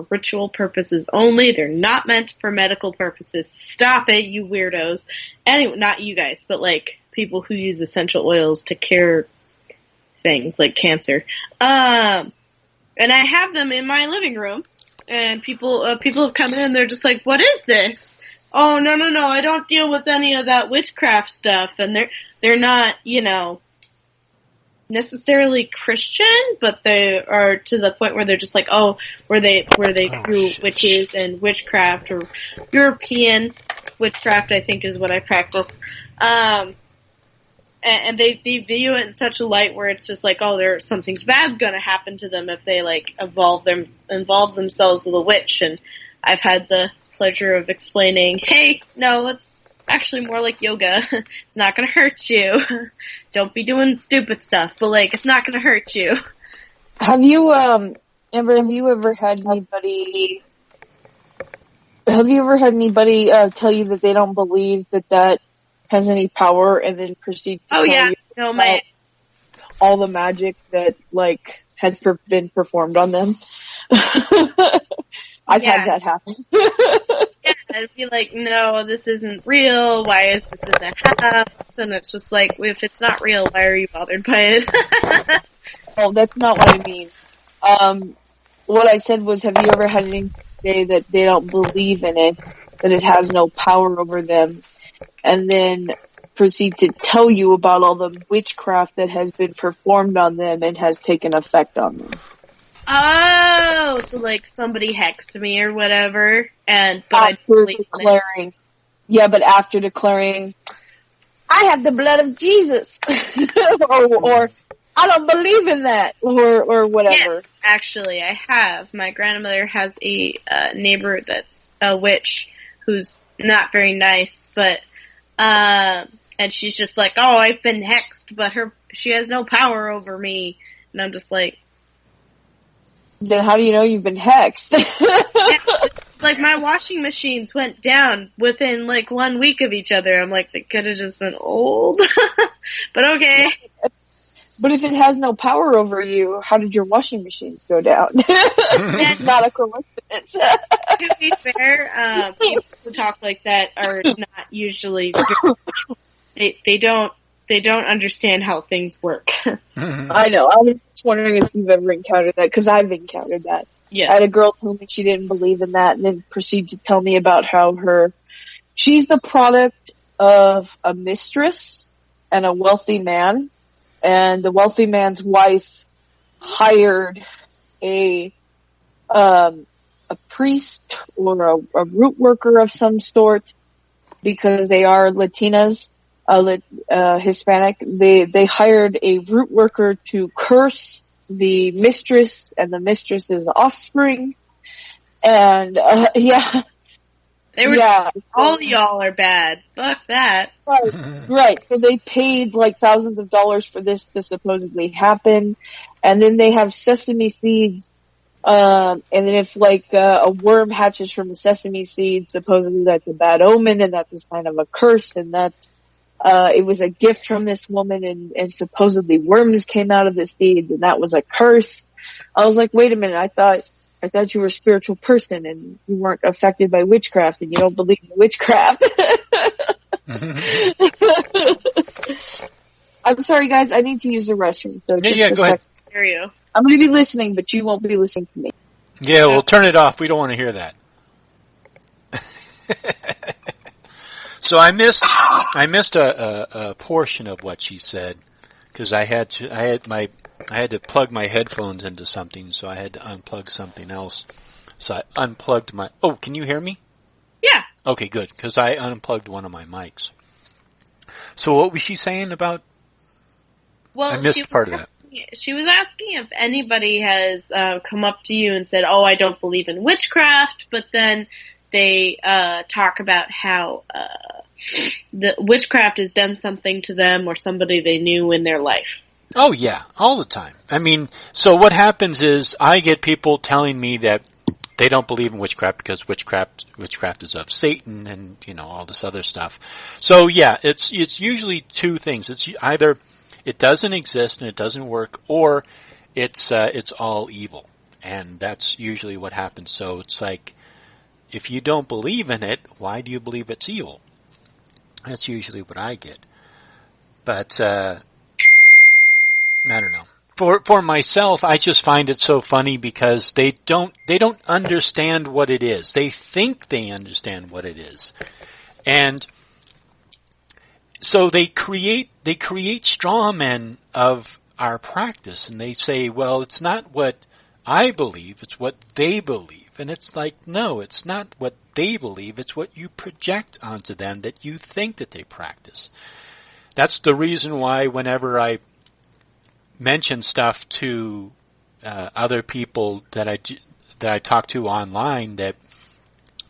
ritual purposes only. They're not meant for medical purposes. Stop it, you weirdos. Anyway, not you guys, but like people who use essential oils to cure things like cancer. And I have them in my living room. And people have come in and they're just like, what is this? Oh, no, I don't deal with any of that witchcraft stuff. And they're not, necessarily Christian, but they are to the point where they're just like, where they grew witches and witchcraft, or European witchcraft, I think is what I practice. And they view it in such a light where it's just like, something's bad gonna happen to them if they like involve themselves with a witch. And I've had the pleasure of explaining, hey, no, it's actually more like yoga. It's not gonna hurt you. Don't be doing stupid stuff, but like, it's not gonna hurt you. Have you ever had anybody tell you that they don't believe that has any power, and then proceed to tell you about all the magic that like has been performed on them? I've had that happen. Yeah, I'd be like, no, this isn't real. Why is this in the house? And it's just like, if it's not real, why are you bothered by it? Oh, that's not what I mean. What I said was, have you ever had anyone say that they don't believe in it, that it has no power over them, and then proceed to tell you about all the witchcraft that has been performed on them and has taken effect on them? Oh, so like somebody hexed me or whatever, but after declaring, I have the blood of Jesus, or I don't believe in that, or whatever. Yes, actually, I have. My grandmother has a neighbor that's a witch who's not very nice, but and she's just like, I've been hexed, but she has no power over me, and I'm just like, then how do you know you've been hexed? Like, my washing machines went down within, like, 1 week of each other. I'm like, they could have just been old. But okay. But if it has no power over you, how did your washing machines go down? It's not a coincidence. To be fair, people who talk like that are not usually... They don't understand how things work. I know. I was just wondering if you've ever encountered that, because I've encountered that. Yeah. I had a girl tell me she didn't believe in that, and then proceed to tell me about how she's the product of a mistress and a wealthy man, and the wealthy man's wife hired a priest or a root worker of some sort, because they are Latinas. Hispanic, they hired a root worker to curse the mistress and the mistress's offspring, and they were all y'all are bad. Fuck that. Right. So they paid like thousands of dollars for this to supposedly happen, and then they have sesame seeds. And then if like a worm hatches from a sesame seed, supposedly that's a bad omen, and that's this kind of a curse, and that's it was a gift from this woman, and supposedly worms came out of the seed, and that was a curse. I was like, wait a minute, I thought you were a spiritual person and you weren't affected by witchcraft and you don't believe in witchcraft. I'm sorry, guys. I need to use the restroom. So just go ahead. Hear you. I'm going to be listening, but you won't be listening to me. Yeah, we'll turn it off. We don't want to hear that. So I missed a portion of what she said because I had to plug my headphones into something, so I had to unplug something else. So I unplugged my. Oh, can you hear me? Yeah. Okay, good, because I unplugged one of my mics. So what was she saying about? Well, I missed part of that. She was asking if anybody has come up to you and said, "Oh, I don't believe in witchcraft," but then they talk about how the witchcraft has done something to them or somebody they knew in their life. Oh yeah, all the time. I mean, so what happens is I get people telling me that they don't believe in witchcraft because witchcraft is of Satan and, you know, all this other stuff. So yeah, it's usually two things. It's either it doesn't exist and it doesn't work, or it's all evil. And that's usually what happens. So it's like, if you don't believe in it, why do you believe it's evil? That's usually what I get. But I don't know. For myself, I just find it so funny because they don't understand what it is. They think they understand what it is. And so they create straw men of our practice, and they say, well, it's not what I believe, it's what they believe. And it's like, no, it's not what they believe, it's what you project onto them that you think that they practice. That's the reason why whenever I mention stuff to other people that I talk to online, that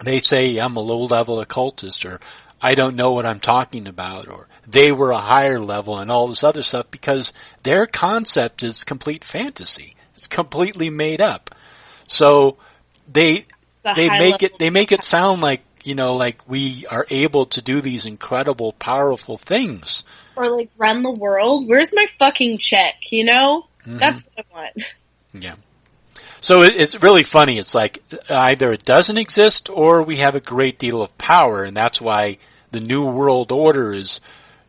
they say I'm a low-level occultist, or I don't know what I'm talking about, or they were a higher level, and all this other stuff, because their concept is complete fantasy. It's completely made up. So they make it sound like, you know, like we are able to do these incredible, powerful things. Or like run the world. Where's my fucking check, you know? Mm-hmm. That's what I want. Yeah. So it's really funny. It's like either it doesn't exist or we have a great deal of power, and that's why the New World Order is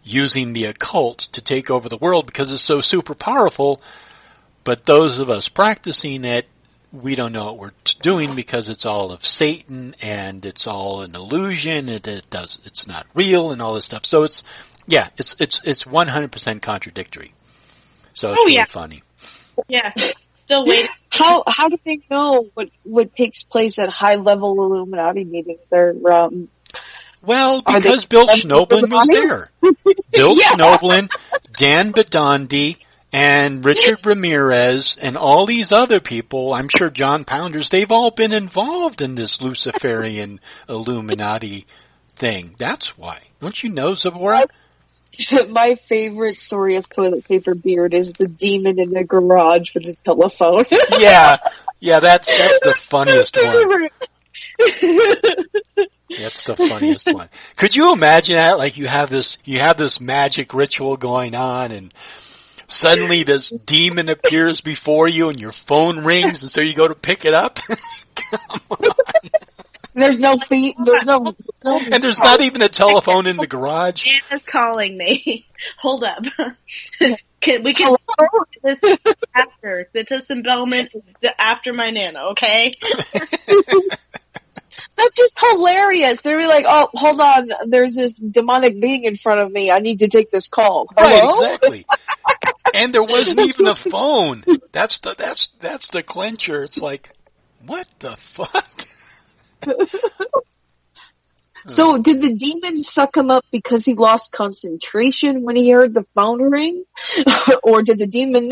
using the occult to take over the world, because it's so super powerful. But those of us practicing it, we don't know what we're doing because it's all of Satan and it's all an illusion and it's not real and all this stuff. So it's 100% contradictory. So it's really funny. Yeah. Still waiting. How do they know what takes place at high level Illuminati meetings? Well, because Bill Schnoebelen was there. Bill Schnoebelen, Dan Bidandi, and Richard Ramirez, and all these other people, I'm sure John Pounders, they've all been involved in this Luciferian Illuminati thing. That's why. Don't you know, Zipporah? My favorite story of Toilet Paper Beard is the demon in the garage with the telephone. Yeah, that's the funniest one. That's the funniest one. Could you imagine that? Like you have this magic ritual going on, and suddenly this demon appears before you, and your phone rings, and so you go to pick it up. Come on. There's no feet. And there's not even a telephone in the garage. Anna's calling me. Hold up. We can this after the disembowelment after my Nana, okay? That's just hilarious. They're like, oh, hold on. There's this demonic being in front of me. I need to take this call. Hello? Right, exactly. And there wasn't even a phone. That's the clincher. It's like, what the fuck? So did the demon suck him up because he lost concentration when he heard the phone ring? Or did the demon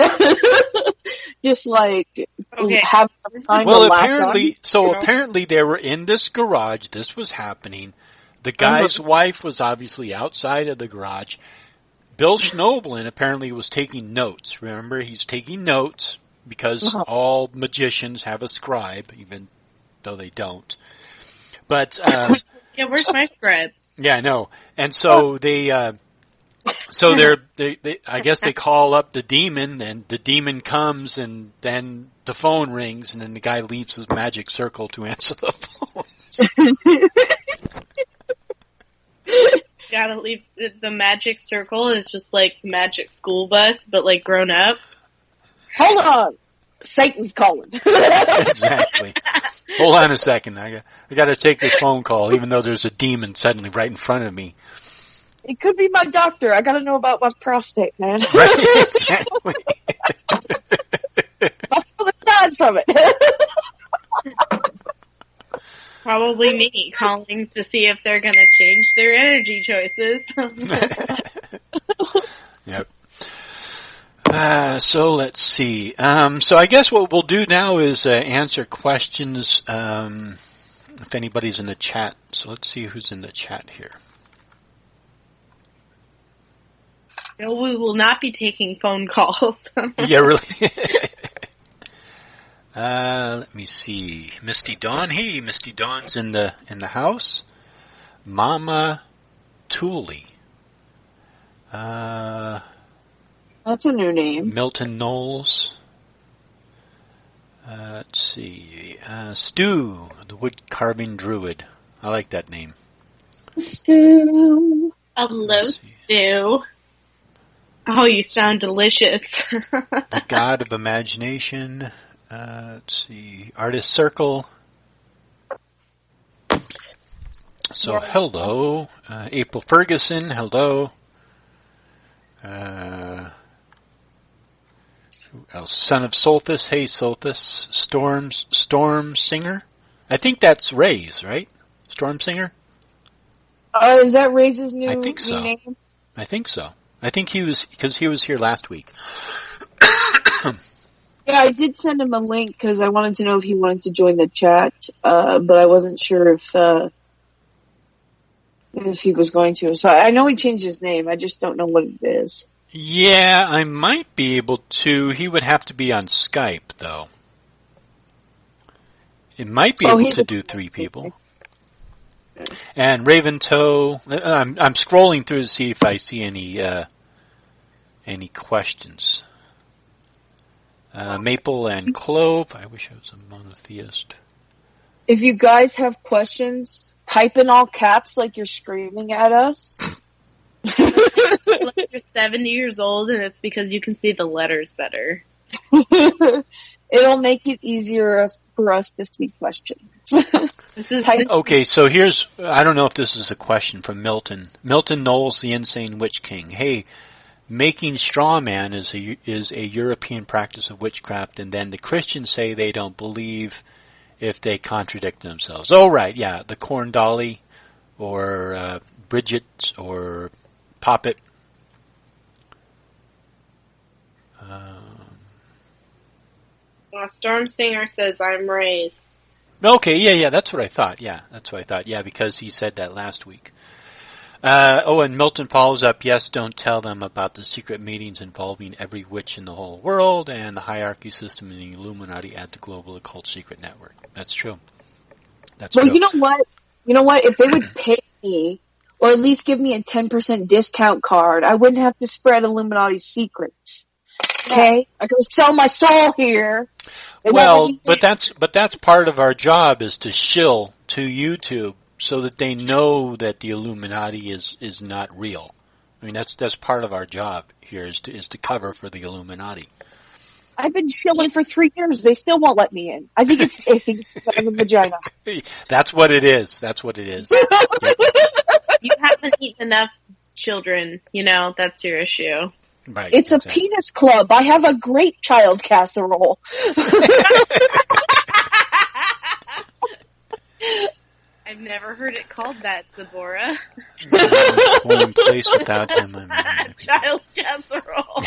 just like have time to apparently they were in this garage. This was happening. The guy's wife was obviously outside of the garage. Bill Schnoebelen apparently was taking notes. Remember, he's taking notes because all magicians have a scribe, even though they don't. But yeah, where's my scribe? Yeah, I know. And so they So they I guess they call up the demon, and the demon comes, and then the phone rings, and then the guy leaves his magic circle to answer the phone. Gotta leave the magic circle is just like magic school bus, but like grown up. Hold on, Satan's calling. Exactly. Hold on a second. I got to take this phone call, even though there's a demon suddenly right in front of me. It could be my doctor. I got to know about my prostate, man. Right. Exactly. My father died from it. Probably me calling to see if they're gonna change their energy choices. Yep. So let's see. So I guess what we'll do now is answer questions if anybody's in the chat. So let's see who's in the chat here. No, we will not be taking phone calls. Yeah, really. Let me see. Misty Dawn. Hey, Misty Dawn's in the house. Mama Tooley. That's a new name. Milton Knowles. Let's see. Stu, the wood carving druid. I like that name. Stu. Hello, Stu. Oh, you sound delicious. The God of Imagination. Let's see. Artist Circle. So, hello. April Ferguson, hello. Who else? Son of Solthus, hey Solthus. Storm Singer? I think that's Ray's, right? Storm Singer? Is that Ray's new, I think so. new name? I think so. I think he was, because he was here last week. Yeah, I did send him a link because I wanted to know if he wanted to join the chat, but I wasn't sure if he was going to. So I know he changed his name. I just don't know what it is. Yeah, I might be able to. He would have to be on Skype, though. It might be able to do 3 people. And Raven Toe, I'm scrolling through to see if I see any questions. Maple and Clove. I wish I was a monotheist. If you guys have questions, type in all caps like you're screaming at us. Like you're 70 years old and it's because you can see the letters better. It'll make it easier for us to see questions. Okay, so here's, I don't know if this is a question from Milton. Milton Knowles, the Insane Witch King. Hey, making straw man is a European practice of witchcraft, and then the Christians say they don't believe if they contradict themselves. Oh, right, yeah, the Corn Dolly, or Bridget, or Poppet. Storm Singer says, I'm Ray's. Okay, yeah, that's what I thought. Yeah, that's what I thought. Yeah, because he said that last week. And Milton follows up, yes, don't tell them about the secret meetings involving every witch in the whole world and the hierarchy system in the Illuminati at the Global Occult Secret Network. That's true. That's true. You know what? If they would pay me, or at least give me a 10% discount card, I wouldn't have to spread Illuminati secrets. Okay? I could sell my soul here. Well, but that's part of our job, is to shill to YouTube so that they know that the Illuminati is not real. I mean, that's part of our job here, is to cover for the Illuminati. I've been shilling for 3 years. They still won't let me in. I think it's a vagina. That's what it is. That's what it is. You haven't eaten enough children. That's your issue. Right. It's exactly. A penis club. I have a great child casserole. I've never heard it called that, Deborah. One place without him. Child casserole.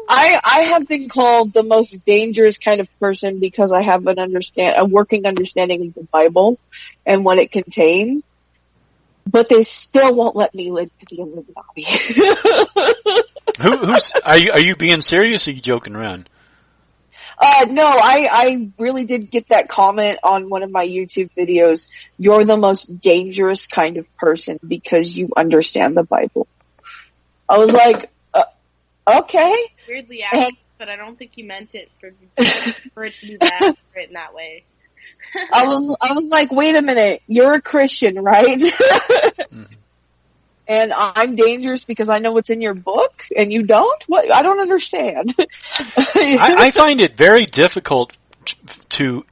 I have been called the most dangerous kind of person because I have a working understanding of the Bible and what it contains. But they still won't let me live to the Illuminati. Are you being serious, or are you joking around? No, I really did get that comment on one of my YouTube videos. You're the most dangerous kind of person because you understand the Bible. I was like, okay. Weirdly asked, but I don't think you meant it for it to be that written that way. I was like, wait a minute, you're a Christian, right? Mm-hmm. And I'm dangerous because I know what's in your book and you don't? What? I don't understand. I find it very difficult to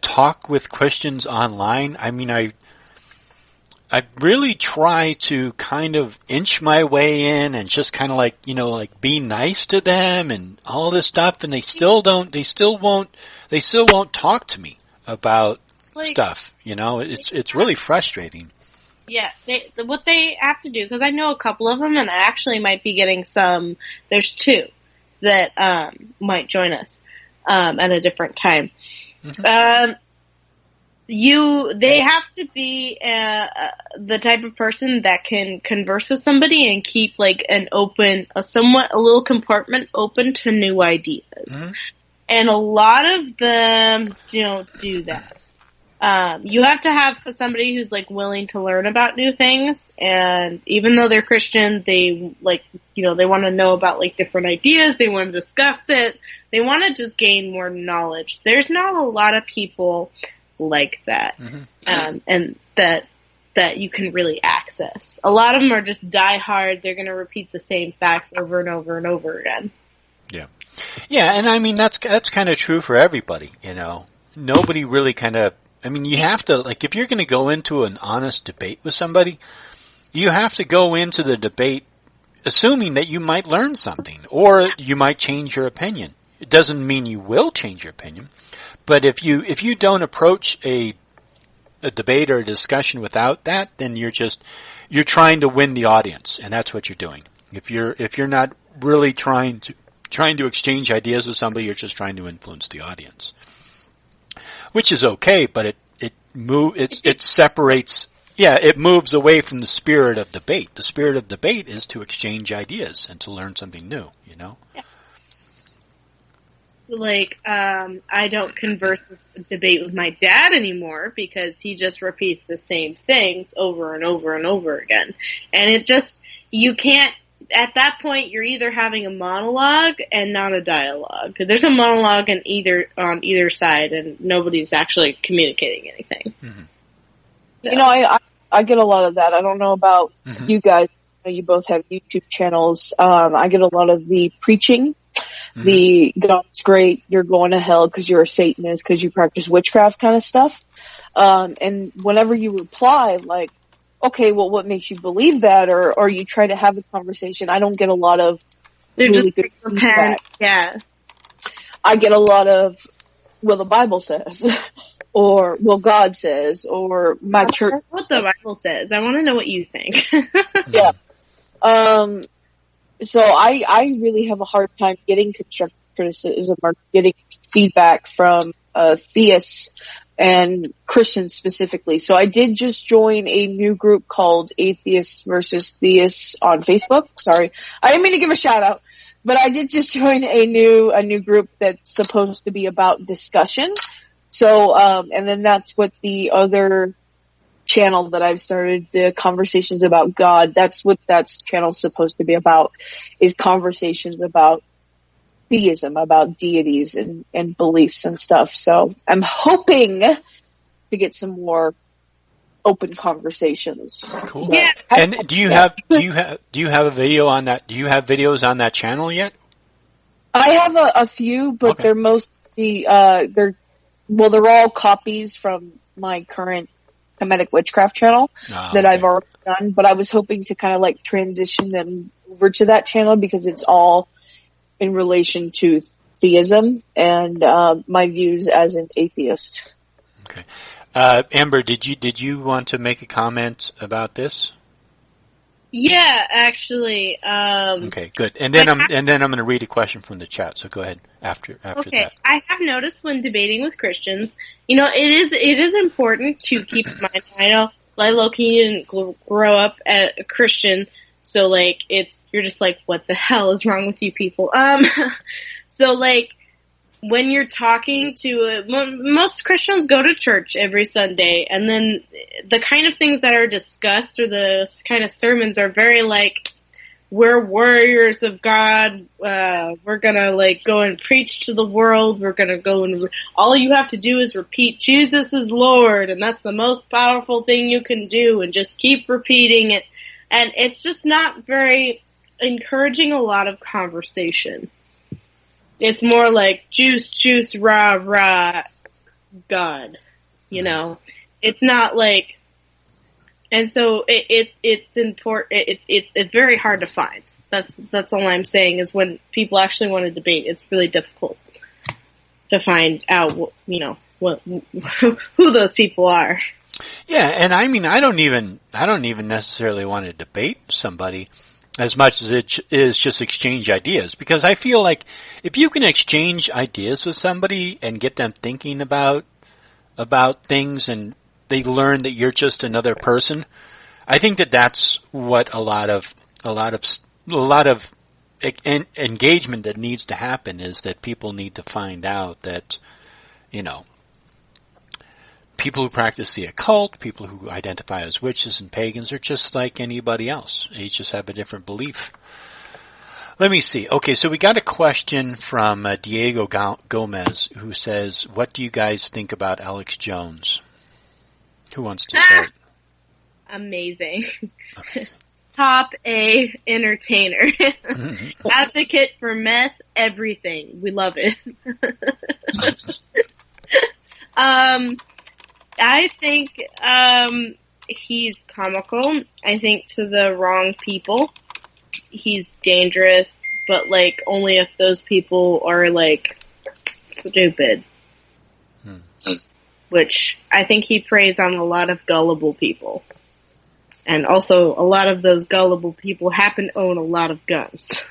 talk with Christians online. I mean, I really try to kind of inch my way in and just kind of like be nice to them and all this stuff, and they still won't talk to me about stuff. It's really frustrating. Yeah, what they have to do, because I know a couple of them, and I actually might be getting some. There's two that might join us at a different time. Mm-hmm. They have to be the type of person that can converse with somebody and keep like a little compartment open to new ideas. Mm-hmm. And a lot of them don't do that. You have to have somebody who's like willing to learn about new things, and even though they're Christian, they they want to know about like different ideas, they want to discuss it, they want to just gain more knowledge. There's not a lot of people like that, mm-hmm. And that you can really access. A lot of them are just die hard, they're going to repeat the same facts over and over and over again. Yeah, and I mean that's kind of true for everybody, Nobody really you have to, like, if you're going to go into an honest debate with somebody, you have to go into the debate assuming that you might learn something, or you might change your opinion. It doesn't mean you will change your opinion, but if you don't approach a debate or a discussion without that, then you're trying to win the audience, and that's what you're doing. If you're not really trying to exchange ideas with somebody, you're just trying to influence the audience. Which is okay, but it separates. Yeah, it moves away from the spirit of debate. The spirit of debate is to exchange ideas and to learn something new. Yeah. Like, I don't debate with my dad anymore because he just repeats the same things over and over and over again, and you can't. At that point, you're either having a monologue and not a dialogue. There's a monologue on either side, and nobody's actually communicating anything. Mm-hmm. So. I get a lot of that. I don't know about mm-hmm. you guys. You both have YouTube channels. I get a lot of the preaching, mm-hmm. the God's great, you're going to hell because you're a Satanist, because you practice witchcraft kind of stuff. And whenever you reply, like, okay, well, what makes you believe that? Or you try to have a conversation. I don't get a lot of really good feedback. Yeah. I get a lot of, well, the Bible says, or, well, God says, or my church. That's what the Bible says. I want to know what you think. Yeah. So I really have a hard time getting constructive criticism or getting feedback from theists and Christians specifically. So I did just join a new group called Atheists versus Theists on Facebook. Sorry, I didn't mean to give a shout out, but I did just join a new group that's supposed to be about discussion. So, and then that's what the other channel that I've started, the Conversations About God, that's what that channel's supposed to be about, is conversations about theism, about deities and beliefs and stuff. So I'm hoping to get some more open conversations. Cool. Yeah. And do you have a video on that? Do you have videos on that channel yet? I have a few, but okay. They're mostly they're all copies from my current Hermetic Witchcraft channel that I've already done. But I was hoping to kind of like transition them over to that channel because it's all in relation to theism and my views as an atheist. Okay, Amber, did you want to make a comment about this? Yeah, actually. Okay, good. And then I'm going to read a question from the chat. So go ahead after okay. that. I have noticed when debating with Christians, it is important to keep in mind. I know Loki didn't grow up a Christian. So, you're just like, what the hell is wrong with you people? So, when you're talking to most Christians go to church every Sunday, and then the kind of things that are discussed or the kind of sermons are very like, we're warriors of God, we're gonna like go and preach to the world, we're gonna go and all you have to do is repeat Jesus is Lord, and that's the most powerful thing you can do, and just keep repeating it. And it's just not very encouraging a lot of conversation. It's more like juice, rah, rah, God, you know. It's not like, and so it's important. It's very hard to find. That's all I'm saying is when people actually want to debate, it's really difficult to find out, you know, who those people are. Yeah, and I mean, I don't even necessarily want to debate somebody as much as it is just exchange ideas, because I feel like if you can exchange ideas with somebody and get them thinking about things, and they learn that you're just another person, I think that that's what a lot of engagement that needs to happen is that people need to find out that, you know, people who practice the occult, people who identify as witches and pagans are just like anybody else. They just have a different belief. Let me see. Okay, so we got a question from Diego Gomez who says, what do you guys think about Alex Jones? Who wants to start? Amazing. Top A entertainer. Advocate for meth, everything. We love it. I think he's comical. I think to the wrong people. He's dangerous, but like only if those people are like stupid. Which I think he preys on a lot of gullible people. And also a lot of those gullible people happen to own a lot of guns.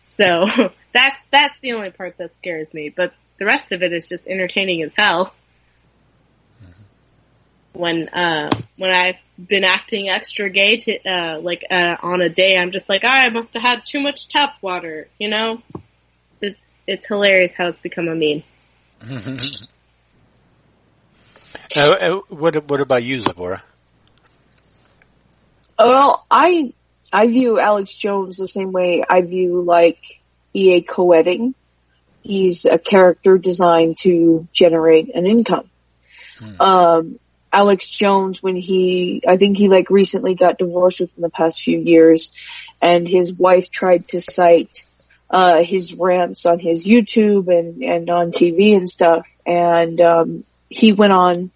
So that's the only part that scares me. But the rest of it is just entertaining as hell. When I've been acting extra gay on a day, I'm just like, I must have had too much tap water, you know? It's hilarious how it's become a meme. What about you, Zipporah? Well, I view Alex Jones the same way I view like E.A. Coetting. He's a character designed to generate an income. Alex Jones, I think he like recently got divorced within the past few years, and his wife tried to cite his rants on his YouTube and on TV and stuff, and he went on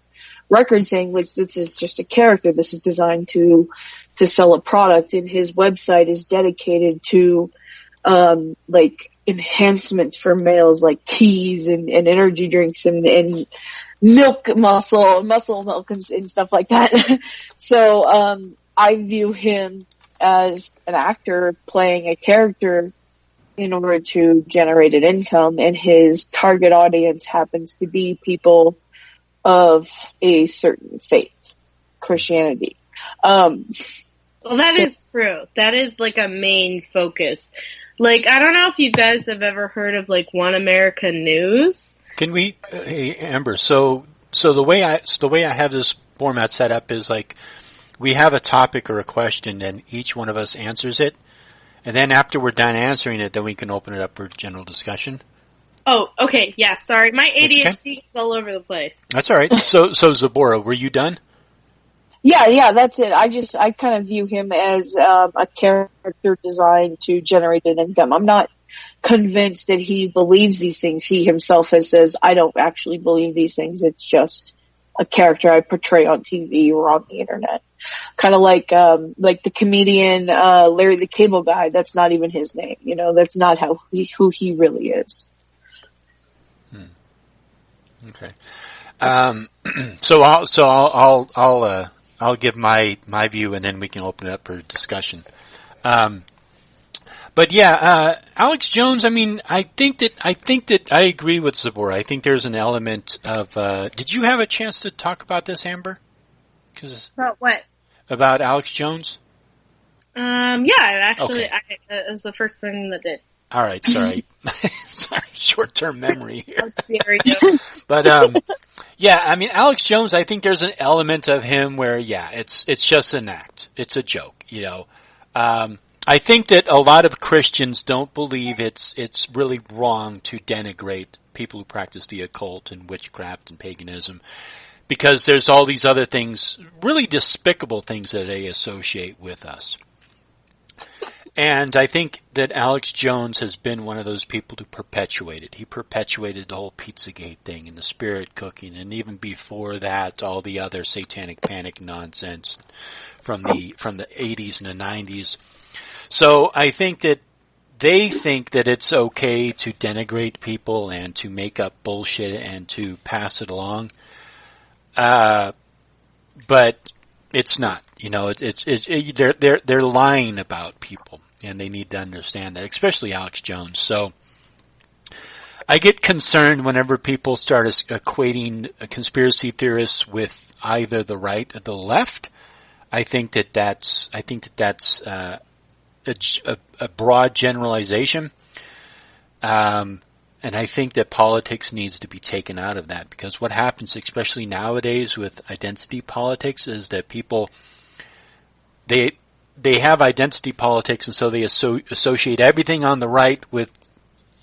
record saying like this is just a character, this is designed to sell a product, and his website is dedicated to like enhancements for males like teas and energy drinks and muscle milk and stuff like that. So I view him as an actor playing a character in order to generate an income, and his target audience happens to be people of a certain faith, Christianity. Well, that is true. That is like a main focus. Like, I don't know if you guys have ever heard of like One America News. Can we, hey Amber? So the way I have this format set up is like we have a topic or a question, and each one of us answers it, and then after we're done answering it, then we can open it up for general discussion. Oh, okay, yeah. Sorry, my ADHD is all over the place. That's all right. So Zipporah, were you done? Yeah, that's it. I kind of view him as a character designed to generate an income. I'm not convinced that he believes these things. He himself says, I don't actually believe these things. It's just a character I portray on TV or on the internet. Kind of like the comedian Larry the Cable Guy. That's not even his name. You know, that's not who he really is. Okay. So I'll give my view, and then we can open it up for discussion. But yeah, Alex Jones. I mean, I think that I agree with Zipporah. I think there's an element of. Did you have a chance to talk about this, Amber? About what? About Alex Jones. Yeah, actually, okay. I was the first person that did. All right, sorry. Sorry, short-term memory here. There you. But yeah, I mean, Alex Jones, I think there's an element of him where, yeah, it's just an act. It's a joke, you know. I think that a lot of Christians don't believe it's really wrong to denigrate people who practice the occult and witchcraft and paganism, because there's all these other things, really despicable things that they associate with us. And I think that Alex Jones has been one of those people to perpetuate it. He perpetuated the whole Pizzagate thing and the spirit cooking, and even before that, all the other satanic panic nonsense from the 80s and the 90s. So I think that they think that it's okay to denigrate people and to make up bullshit and to pass it along. But it's not. You know, they're lying about people. And they need to understand that, especially Alex Jones. So I get concerned whenever people start equating conspiracy theorists with either the right or the left. I think that that's a broad generalization, and I think that politics needs to be taken out of that, because what happens, especially nowadays with identity politics, is that people they have identity politics, and so they associate everything on the right with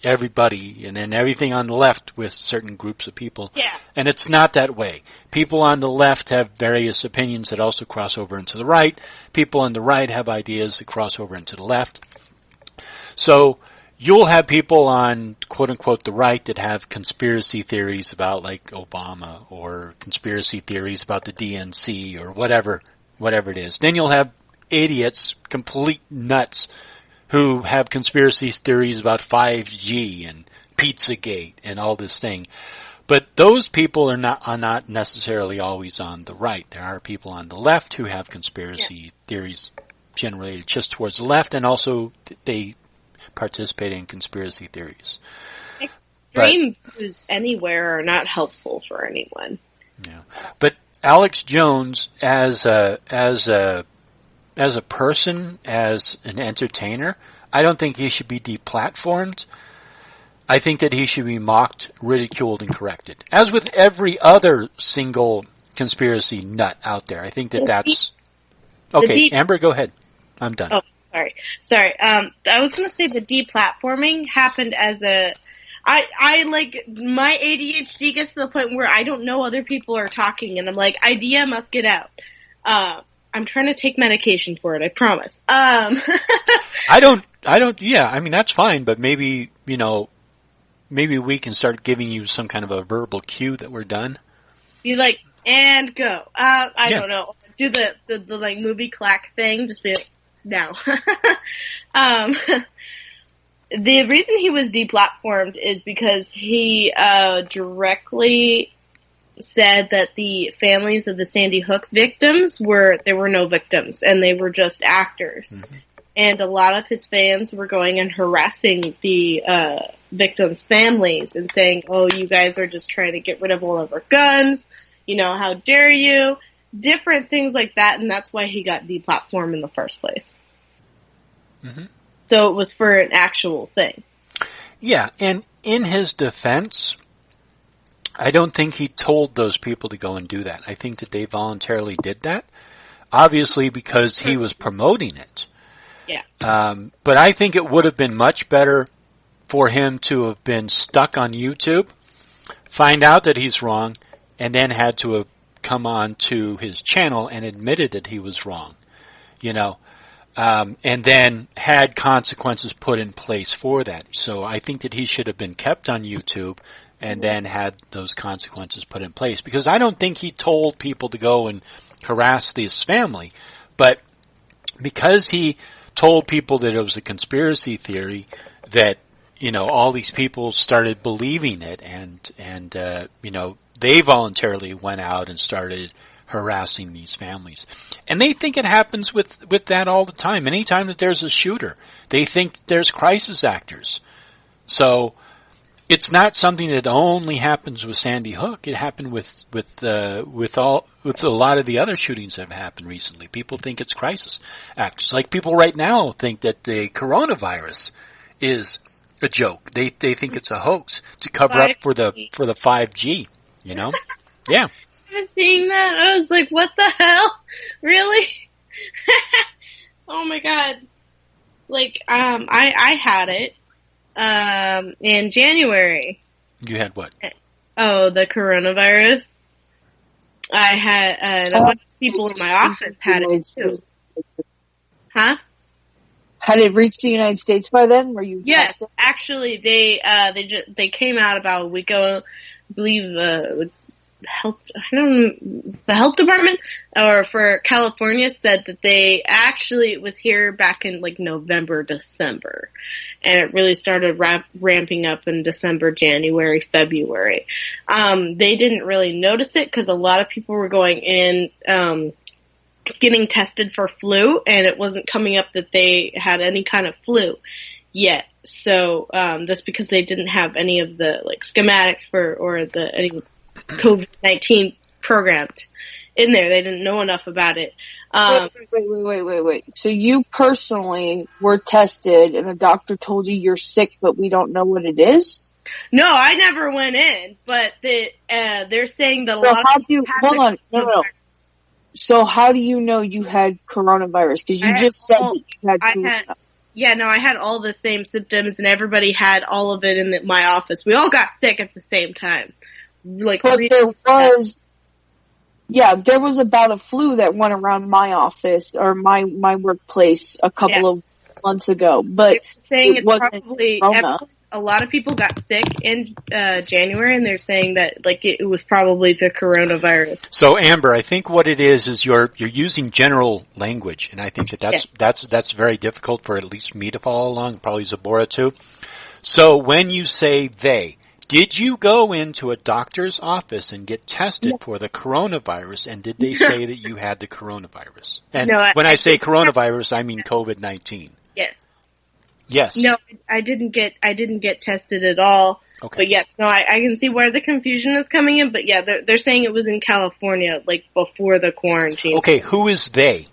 everybody, and then everything on the left with certain groups of people. Yeah. And it's not that way. People on the left have various opinions that also cross over into the right. People on the right have ideas that cross over into the left. So you'll have people on, quote-unquote, the right that have conspiracy theories about, like, Obama, or conspiracy theories about the DNC, or whatever it is. Then you'll have idiots, complete nuts, who have conspiracy theories about 5G and Pizzagate and all this thing. But those people are not necessarily always on the right. There are people on the left who have conspiracy theories generated just towards the left, and also they participate in conspiracy theories. Extreme views anywhere are not helpful for anyone. Yeah. But Alex Jones, as a person, as an entertainer, I don't think he should be deplatformed. I think that he should be mocked, ridiculed, and corrected. As with every other single conspiracy nut out there. I think that that's... Okay, Amber, go ahead. I'm done. Oh, sorry. I was going to say the deplatforming happened as a... I like, my ADHD gets to the point where I don't know other people are talking, and I'm like, idea must get out. I'm trying to take medication for it, I promise. I don't, yeah, I mean, that's fine, but maybe we can start giving you some kind of a verbal cue that we're done. Be like, and go. I don't know. Do the like movie clack thing, just be like, no. The reason he was deplatformed is because he, directly said that the families of the Sandy Hook victims there were no victims, and they were just actors. Mm-hmm. And a lot of his fans were going and harassing the victims' families and saying, oh, you guys are just trying to get rid of all of our guns, how dare you? Different things like that, and that's why he got deplatformed in the first place. Mm-hmm. So it was for an actual thing. Yeah, and in his defense, I don't think he told those people to go and do that. I think that they voluntarily did that, obviously because he was promoting it. Yeah. But I think it would have been much better for him to have been stuck on YouTube, find out that he's wrong, and then had to have come on to his channel and admitted that he was wrong, and then had consequences put in place for that. So I think that he should have been kept on YouTube and then had those consequences put in place. Because I don't think he told people to go and harass this family. But because he told people that it was a conspiracy theory, that, all these people started believing it, and they voluntarily went out and started harassing these families. And they think it happens with that all the time. Anytime that there's a shooter, they think there's crisis actors. So it's not something that only happens with Sandy Hook. It happened with a lot of the other shootings that have happened recently. People think it's crisis actors. Like people right now think that the coronavirus is a joke. They think it's a hoax to cover up for the 5G. You know? Yeah. I was seeing that. I was like, what the hell? Really? Oh my god. Like, I had it, in January. You had what? Oh, the coronavirus. I had, a bunch of people in my office had it too. Huh? Had it reached the United States by then? Were you? Yes, tested? actually, they came out about a week ago. I believe the health department or for California said that it was here back in like November, December, and it really started ramping up in December, January, February. They didn't really notice it because a lot of people were going in, getting tested for flu, and it wasn't coming up that they had any kind of flu yet. So, that's because they didn't have any of the like schematics any COVID-19 programmed in there. They didn't know enough about it. Wait. So you personally were tested and a doctor told you you're sick, but we don't know what it is? No, I never went in, but they're saying that a lot of people No. So how do you know you had coronavirus? Because you just said that you had flu. Yeah, no, I had all the same symptoms, and everybody had all of it in my office. We all got sick at the same time. Like, but there was about a flu that went around my office or my workplace a couple of months ago. But saying it wasn't probably corona. a lot of people got sick in January, and they're saying that like it was probably the coronavirus. So Amber, I think what it is you're using general language, and I think that's very difficult for at least me to follow along, probably Zabora too. So when you say they, did you go into a doctor's office and get tested for the coronavirus, and did they say that you had the coronavirus? And no, when I say coronavirus, I mean COVID-19. Yes. Yes. No, I didn't get tested at all. Okay. But yes, no, I can see where the confusion is coming in. But yeah, they're saying it was in California, like before the quarantine. Okay, who is they?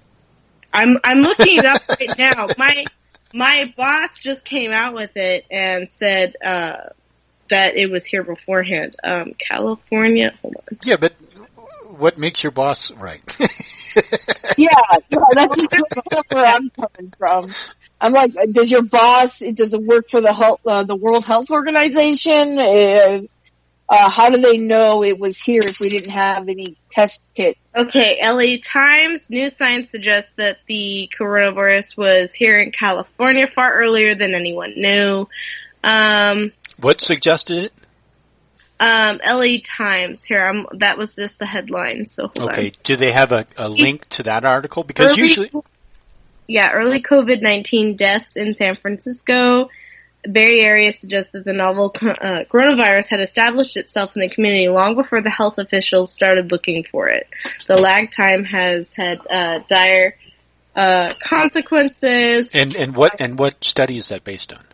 I'm looking it up right now. My boss just came out with it and said that it was here beforehand. California. Hold on. Yeah, but what makes your boss right? Yeah, that's where I'm coming from. I'm like, does it work for the World Health Organization? How do they know it was here if we didn't have any test kit? Okay, LA Times New Science suggests that the coronavirus was here in California far earlier than anyone knew. What suggested it? LA Times. Here, that was just the headline, so hold on. Okay, do they have a link to that article? Because usually... Yeah, early COVID-19 deaths in San Francisco Bay Area suggests that the novel coronavirus had established itself in the community long before the health officials started looking for it. The lag time has had dire consequences. And what study is that based on?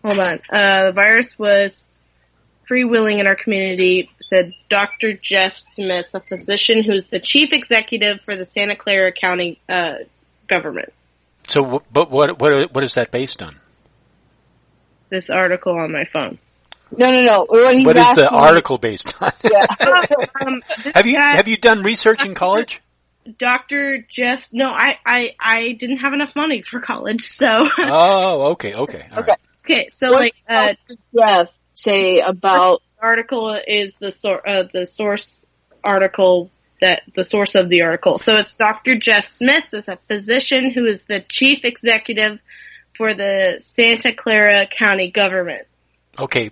Hold on. The virus was freewheeling in our community, said Dr. Jeff Smith, a physician who's the chief executive for the Santa Clara County government. So, but what is that based on? This article on my phone. No. What is the article based on? Yeah. Have you done research in college? Dr. Jeff. No, I didn't have enough money for college, so. Oh, okay. All right. Okay, so what did Jeff say about the article is the source article. That the source of the article. So it's Dr. Jeff Smith is a physician who is the chief executive for the Santa Clara County government. Okay,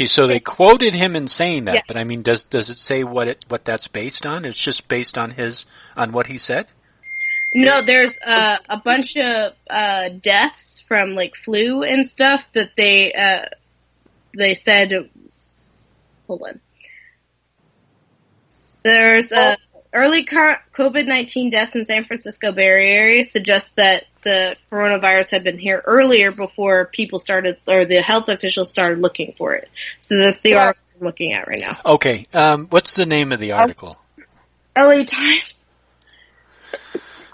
so they quoted him in saying that, yeah. But I mean, does it say what that's based on? It's just based on what he said? No, there's a bunch of deaths from like flu and stuff that they said. Hold on. There's early COVID-19 deaths in San Francisco Bay Area suggests that the coronavirus had been here earlier before people started, or the health officials started looking for it. So that's the article I'm looking at right now. Okay, what's the name of the article? LA Times.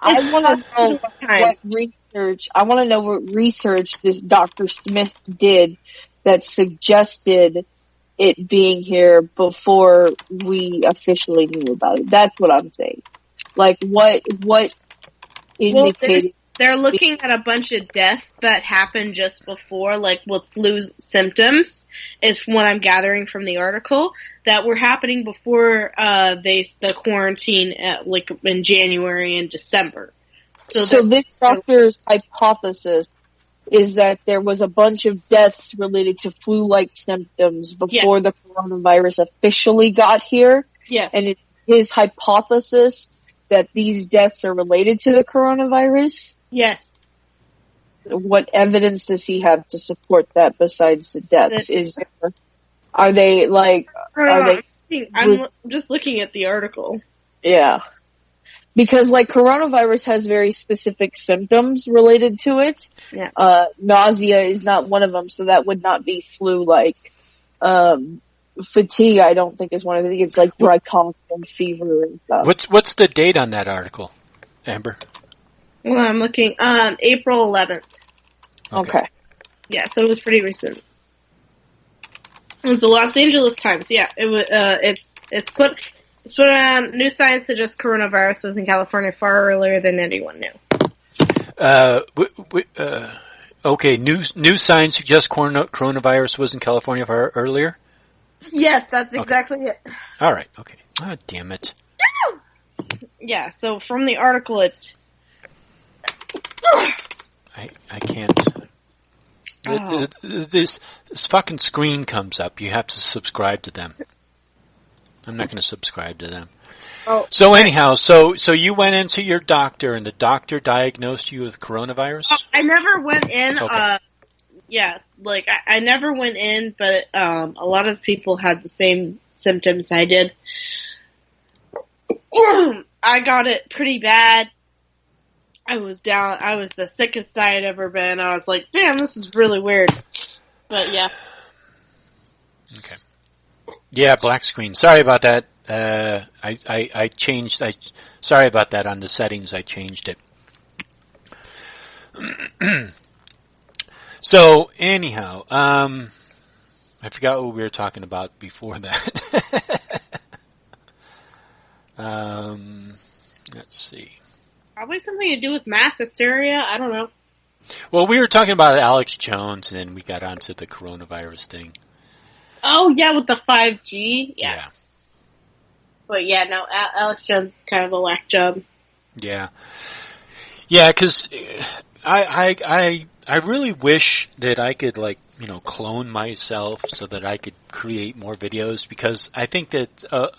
I want to know times. what research this Dr. Smith did that suggested it being here before we officially knew about it. That's what I'm saying. Like, what indicated... They're looking at a bunch of deaths that happened just before, like with flu symptoms, is what I'm gathering from the article, that were happening before the quarantine, like in January and December. So this doctor's hypothesis is that there was a bunch of deaths related to flu-like symptoms before the coronavirus officially got here. Yes. And it's his hypothesis that these deaths are related to the coronavirus? Yes. What evidence does he have to support that besides the deaths? I'm just looking at the article. Yeah. Because, like, coronavirus has very specific symptoms related to it. Yeah. Nausea is not one of them, so that would not be flu-like. Fatigue, I don't think, is one of the things. It's like dry cough and fever and stuff. What's the date on that article, Amber? Well, I'm looking, April 11th. Okay. Yeah, so it was pretty recent. It was the Los Angeles Times. Yeah, it was. It's put on New Science suggests coronavirus was in California far earlier than anyone knew. Okay, New Science suggests coronavirus was in California far earlier. Yes, that's exactly it. All right. Okay. Oh, damn it. Yeah. So from the article, I can't. This fucking screen comes up. You have to subscribe to them. I'm not going to subscribe to them. Oh. So anyhow, so you went into your doctor, and the doctor diagnosed you with coronavirus? I never went in. Okay. I never went in, but a lot of people had the same symptoms I did. I got it pretty bad. I was down. I was the sickest I had ever been. I was like, damn, this is really weird. But yeah. Okay. Yeah, black screen. Sorry about that. I changed. Sorry about that on the settings. I changed it. So anyhow, I forgot what we were talking about before that. Let's see. Probably something to do with mass hysteria. I don't know. Well, we were talking about Alex Jones, and then we got onto the coronavirus thing. Oh, yeah, with the 5G? Yeah. But yeah, no, Alex Jones is kind of a whack job. Yeah. Yeah, because I really wish that I could, clone myself so that I could create more videos, because I think that, a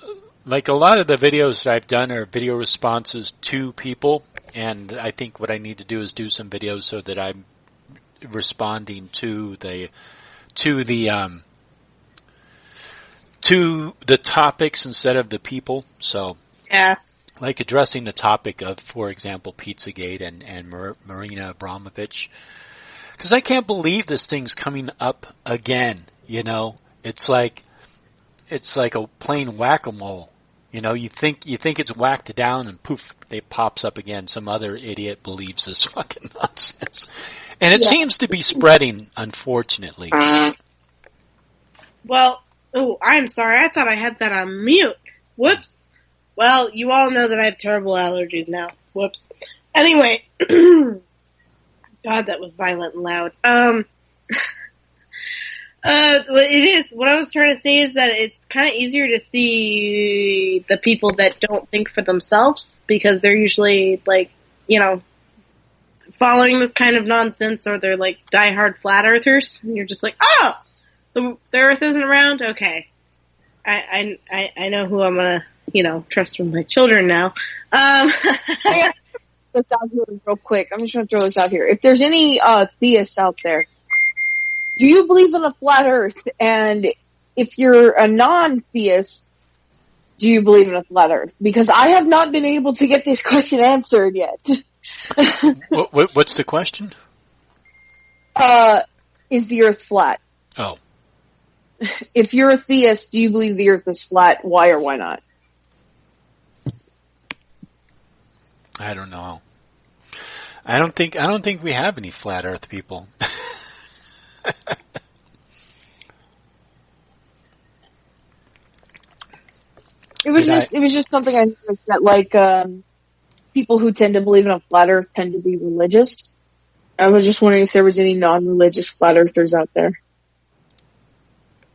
lot of the videos that I've done are video responses to people, and I think what I need to do is do some videos so that I'm responding to the topics instead of the people. So, yeah, like addressing the topic of, for example, Pizzagate and Marina Abramovich, because I can't believe this thing's coming up again. You know, it's like a plain whack-a-mole. You know, you think it's whacked down, and poof, it pops up again. Some other idiot believes this fucking nonsense, and it seems to be spreading, unfortunately. Well, I'm sorry. I thought I had that on mute. Whoops. Well, you all know that I have terrible allergies now. Whoops. Anyway, God, that was violent and loud. It is. What I was trying to say is that it's kind of easier to see the people that don't think for themselves, because they're usually following this kind of nonsense, or they're like diehard flat earthers, and you're just like, oh, the earth isn't around? Okay. I know who I'm gonna, trust with my children now. This out here real quick. I'm just gonna throw this out here. If there's any theists out there, do you believe in a flat earth? And if you're a non-theist, do you believe in a flat earth? Because I have not been able to get this question answered yet. What's the question? Is the earth flat? Oh. If you're a theist, do you believe the earth is flat? Why or why not? I don't know. I don't think we have any flat Earth people. It was just something I noticed that, like, people who tend to believe in a flat Earth tend to be religious. I was just wondering if there was any non-religious flat Earthers out there.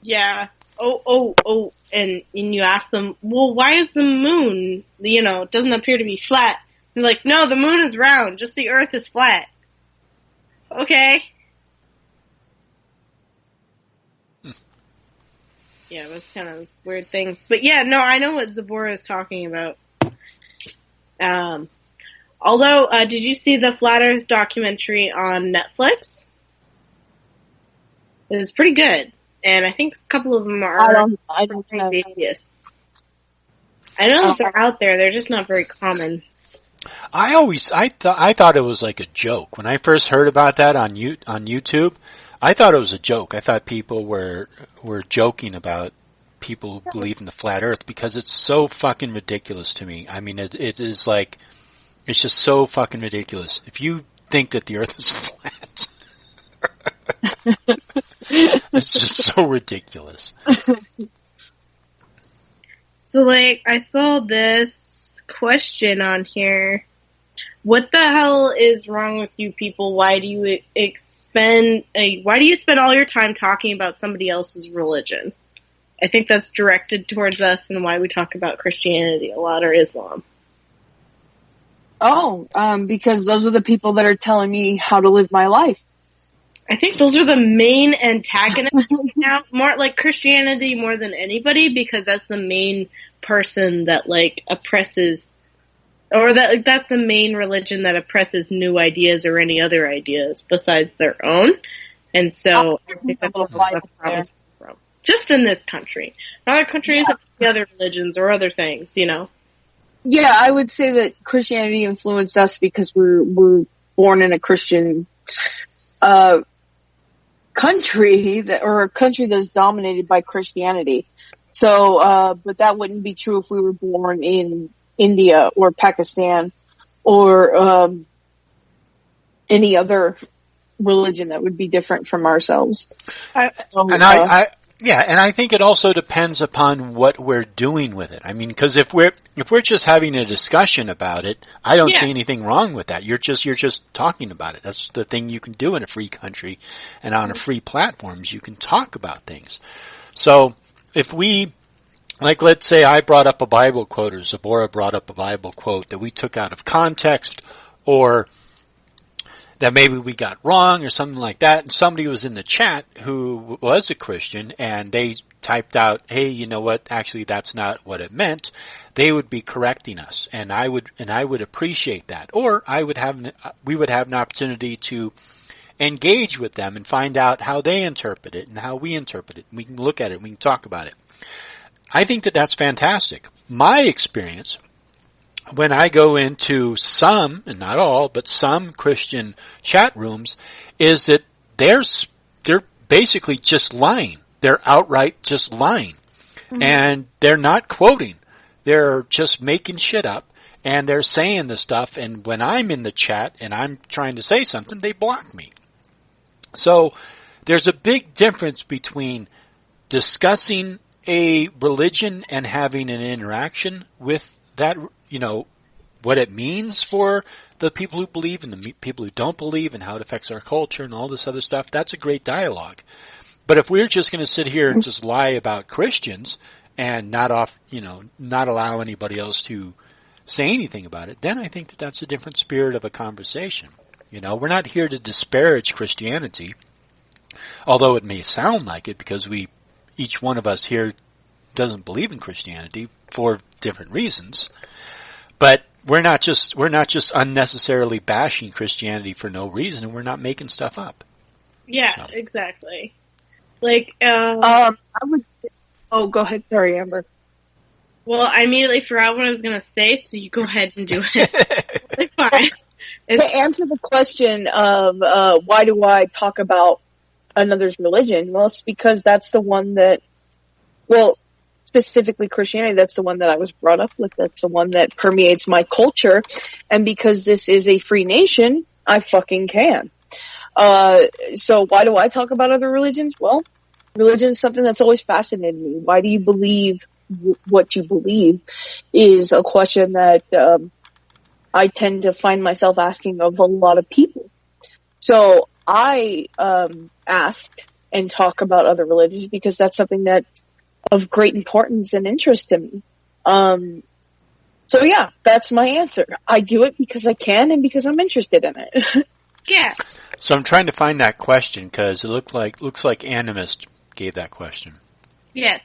Yeah. And you ask them, well, why is the moon, it doesn't appear to be flat? They're like, no, the moon is round, just the Earth is flat. Okay. Yeah, it was kind of weird thing. But yeah, no, I know what Zabora is talking about. Although, did you see the Flat Earth documentary on Netflix? It was pretty good. And I think a couple of them are I don't know. atheists. I know that they're out there, they're just not very common. I thought it was like a joke. When I first heard about that on YouTube, I thought it was a joke. I thought people were joking about people who believe in the flat Earth because it's so fucking ridiculous to me. I mean, it is like, it's just so fucking ridiculous. If you think that the Earth is flat, it's just so ridiculous. So, like, I saw this question on here. What the hell is wrong with you people? Why do you spend all your time talking about somebody else's religion? I think that's directed towards us and why we talk about Christianity a lot or Islam. Because those are the people that are telling me how to live my life. I think those are the main antagonists now, more like Christianity more than anybody, because that's the main person that, like, oppresses, or that's the main religion that oppresses new ideas or any other ideas besides their own. And so I think that's where the problems come from. Just in this country. In other countries, the other religions or other things, Yeah, I would say that Christianity influenced us because we're born in a Christian country or a country that's dominated by Christianity. So, but that wouldn't be true if we were born in India or Pakistan or any other religion that would be different from ourselves. And I think it also depends upon what we're doing with it. I mean, because if we're just having a discussion about it, I don't see anything wrong with that. You're just talking about it. That's the thing you can do in a free country, and on a free platforms, you can talk about things. So if we, like, let's say I brought up a Bible quote, or Zabora brought up a Bible quote that we took out of context, or that maybe we got wrong or something like that, and somebody was in the chat who was a Christian and they typed out, hey, you know what, actually that's not what it meant, they would be correcting us, and I would appreciate that. Or we would have an opportunity to engage with them and find out how they interpret it and how we interpret it. We can look at it, we can talk about it. I think that that's fantastic. My experience, when I go into some, and not all, but some Christian chat rooms, is that they're basically just lying. They're outright just lying. Mm-hmm. And they're not quoting. They're just making shit up, and they're saying the stuff, and when I'm in the chat and I'm trying to say something, they block me. So there's a big difference between discussing a religion and having an interaction with that, what it means for the people who believe and the people who don't believe, and how it affects our culture and all this other stuff. That's a great dialogue. But if we're just going to sit here and just lie about Christians and not allow anybody else to say anything about it, then I think that that's a different spirit of a conversation. We're not here to disparage Christianity, although it may sound like it, because each one of us here doesn't believe in Christianity for different reasons. But we're not just unnecessarily bashing Christianity for no reason, and we're not making stuff up. Yeah, exactly. Like, I would. Oh, go ahead. Sorry, Amber. Well, I immediately forgot what I was going to say, so you go ahead and do it. It's fine. To answer the question of why do I talk about another's religion, well, it's because that's the one that, specifically Christianity, that's the one that I was brought up with. That's the one that permeates my culture. And because this is a free nation, I fucking can. So why do I talk about other religions? Well, religion is something that's always fascinated me. Why do you believe what you believe is a question that I tend to find myself asking of a lot of people. So I ask and talk about other religions because that's something that's of great importance and interest to me. So yeah, that's my answer. I do it because I can and because I'm interested in it. Yeah. So I'm trying to find that question because it looks like Animist gave that question. Yes.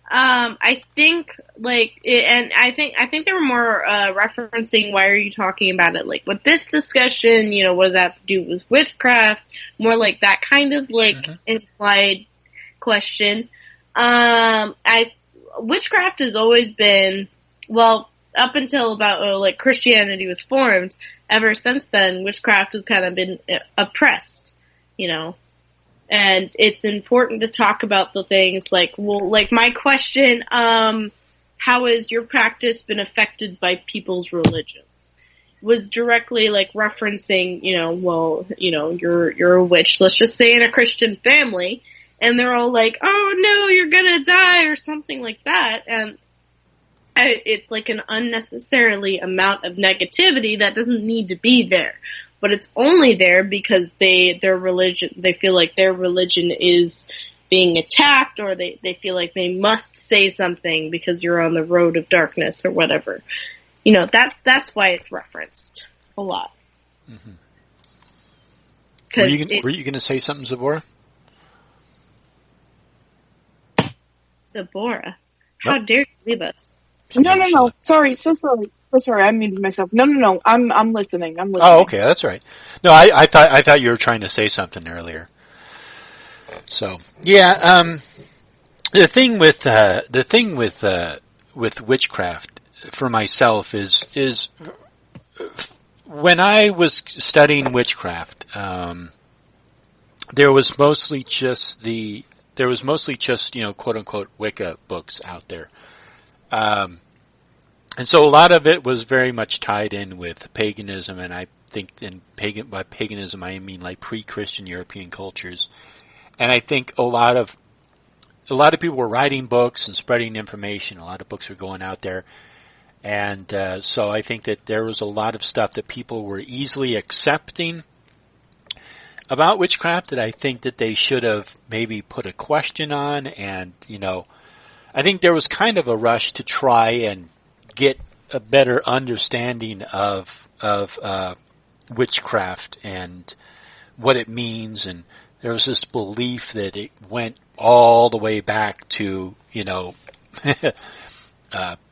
I think and I think they were more referencing why are you talking about it? Like with this discussion, what does that have to do with witchcraft? More like that kind of implied question. Witchcraft has always been, well, up until about Christianity was formed. Ever since then, witchcraft has kind of been oppressed, and it's important to talk about the things like my question, how has your practice been affected by people's religions? Was directly referencing, you're a witch, let's just say in a Christian family, and they're all like, oh no, you're gonna die, or something like that, and it's like an unnecessarily amount of negativity that doesn't need to be there. But it's only there because they feel like their religion is being attacked, or they feel like they must say something because you're on the road of darkness or whatever. That's why it's referenced a lot. Mm-hmm. Were you going to say something, Zibora? Zibora? How dare you leave us? No. Sorry. So sorry. I muted myself. No. I'm listening. Oh, okay. That's right. No, I thought you were trying to say something earlier. So, yeah, the thing with witchcraft for myself is when I was studying witchcraft, there was mostly just quote unquote Wicca books out there. And so a lot of it was very much tied in with paganism, and I think by paganism I mean like pre-Christian European cultures. And I think a lot of people were writing books and spreading information. A lot of books were going out there, and so I think that there was a lot of stuff that people were easily accepting about witchcraft that I think that they should have maybe put a question on. And I think there was kind of a rush to try and get a better understanding of witchcraft and what it means, and there was this belief that it went all the way back to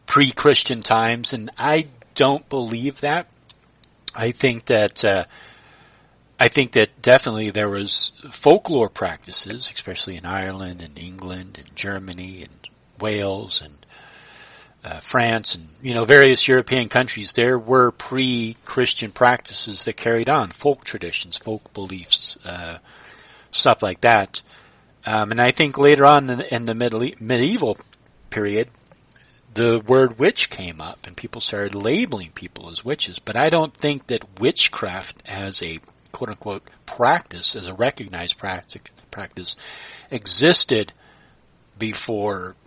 pre-Christian times, and I don't believe that. I think that definitely there was folklore practices, especially in Ireland and England and Germany and Wales and France and various European countries. There were pre-Christian practices that carried on folk traditions, folk beliefs, stuff like that. And I think later on in the medieval period, the word witch came up and people started labeling people as witches. But I don't think that witchcraft as a quote unquote practice, as a recognized practice, existed before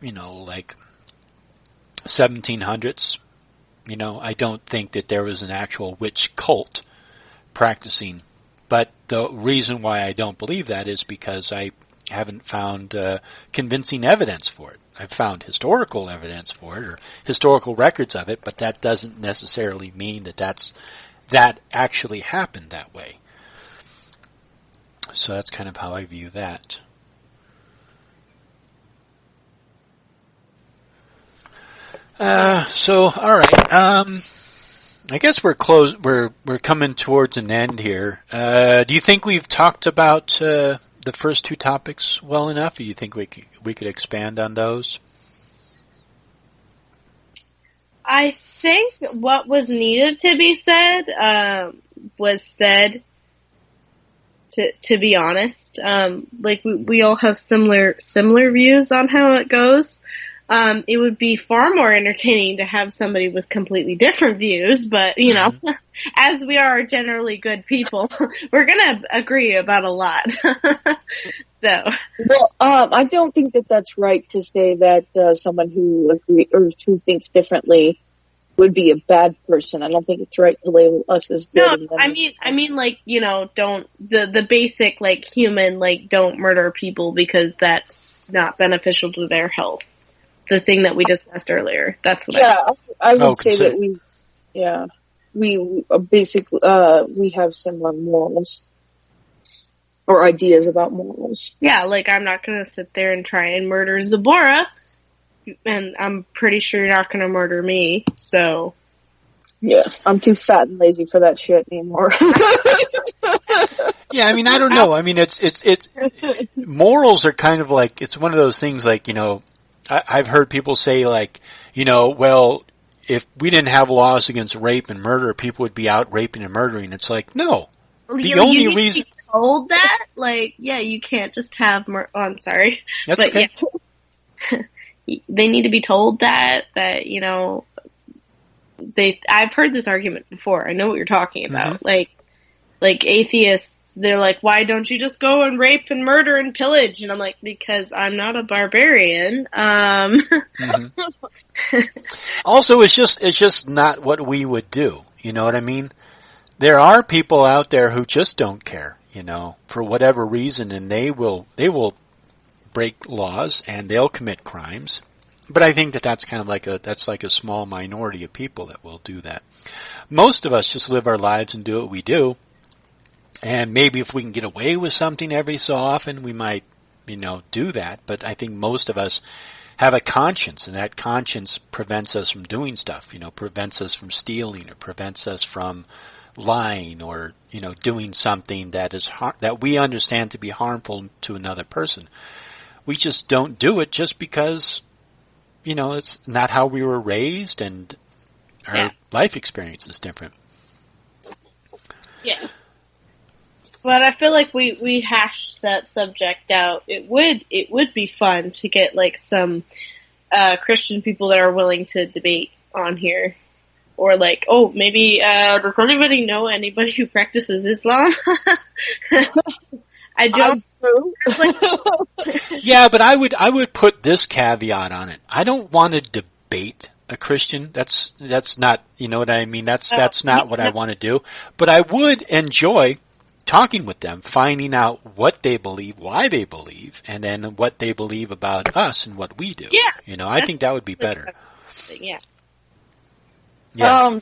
1700s. I don't think that there was an actual witch cult practicing. But the reason why I don't believe that is because I haven't found convincing evidence for it. I've found historical evidence for it or historical records of it, but that doesn't necessarily mean that actually happened that way. So that's kind of how I view that. All right. I guess we're close. We're coming towards an end here. Do you think we've talked about the first two topics well enough? Or do you think we could expand on those? I think what was needed to be said was said. To be honest, we all have similar views on how it goes. it would be far more entertaining to have somebody with completely different views, but, you know, as we are generally good people, we're gonna agree about a lot. So. Well, I don't think that that's right to say that someone who who thinks differently would be a bad person. I don't think it's right to label us as good. No, I mean, like, you know, don't the basic, like, human, like, don't murder people because that's not beneficial to their health. The thing that we discussed earlier. That's what I would say that we basically we have similar morals or ideas about morals. Yeah, like, I'm not going to sit there and try and murder Zabora, and I'm pretty sure you're not going to murder me, so. Yeah, I'm too fat and lazy for that shit anymore. Yeah, I mean, I don't know. I mean, it's morals are kind of like, it's one of those things like, you know, I've heard people say like, you know, well, if we didn't have laws against rape and murder, people would be out raping and murdering. It's like, no. The only reason. Told that, like, yeah, you can't just have oh, I'm sorry. That's but, okay. Yeah, they need to be told that, you know, I've heard this argument before. I know what you're talking about. Like atheists, they're like, why don't you just go and rape and murder and pillage? And I'm like, because I'm not a barbarian. Also, it's just not what we would do. You know what I mean? There are people out there who just don't care, you know, for whatever reason, and they will break laws and they'll commit crimes. But I think that's kind of like a small minority of people that will do that. Most of us just live our lives and do what we do. And maybe if we can get away with something every so often, we might, you know, do that. But I think most of us have a conscience, and that conscience prevents us from doing stuff, you know, prevents us from stealing or prevents us from lying or, you know, doing something that that we understand to be harmful to another person. We just don't do it just because, you know, it's not how we were raised and our life experience is different. Yeah. But I feel like we hashed that subject out. It would be fun to get like some Christian people that are willing to debate on here. Or like, oh, maybe does anybody know anybody who practices Islam? I don't. Yeah, but I would put this caveat on it. I don't want to debate a Christian. That's not, you know what I mean? That's not what I want to do. But I would enjoy talking with them, finding out what they believe, why they believe, and then what they believe about us and what we do. Yeah. You know, I think that would be better. Yeah. Yeah.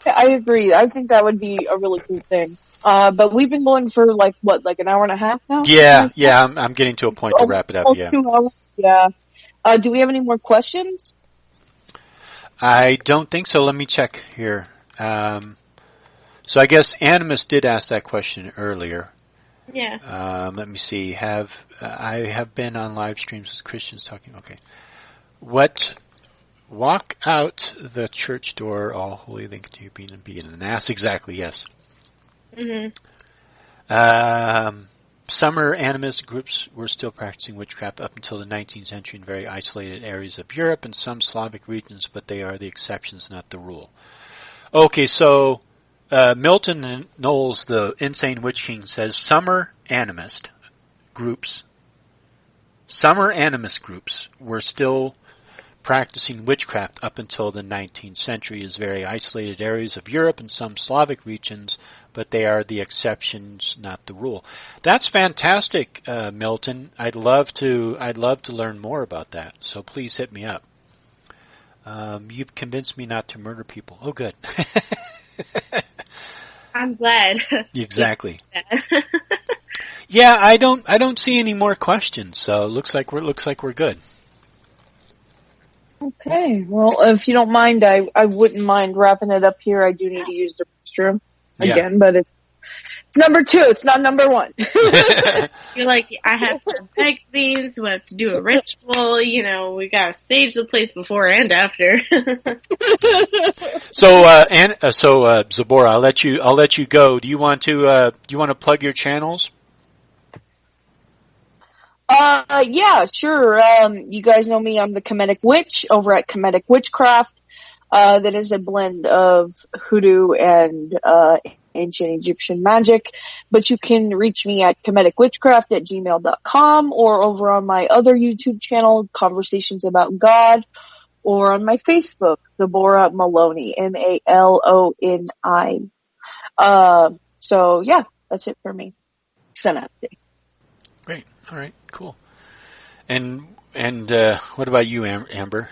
I agree. I think that would be a really cool thing. But we've been going for like an hour and a half now? Yeah. I'm getting to a point to wrap it up. Yeah. 2 hours. Yeah. Do we have any more questions? I don't think so. Let me check here. So I guess Animus did ask that question earlier. Yeah. Let me see. I have been on live streams with Christians talking. Okay. Walk out the church door, all holy, then continue being an ass. Exactly, yes. Summer animist groups were still practicing witchcraft up until the 19th century in very isolated areas of Europe and some Slavic regions, but they are the exceptions, not the rule. Okay, so Milton Knowles, the Insane Witch King, says summer animist groups were still practicing witchcraft up until the 19th century is very isolated areas of Europe and some Slavic regions, but they are the exceptions, not the rule. That's fantastic, Milton. I'd love to learn more about that. So please hit me up. You've convinced me not to murder people. Oh, good. I'm glad. Exactly. Yeah, I don't see any more questions. So it looks like we're good. Okay, well, if you don't mind, I wouldn't mind wrapping it up here. I do need to use the restroom again, but it's number 2. It's not number 1. You're like, I have to beg things. We have to do a ritual. You know, we gotta stage the place before and after. So Zabora, I'll let you go. Do you want to plug your channels? Yeah, sure. You guys know me. I'm the Comedic Witch over at Comedic Witchcraft. That is a blend of hoodoo and ancient Egyptian magic. But you can reach me at comedicwitchcraft@gmail.com or over on my other YouTube channel, Conversations About God, or on my Facebook, Deborah Maloney, Maloni. So yeah, that's it for me. Great. All right. Cool. And what about you, Amber?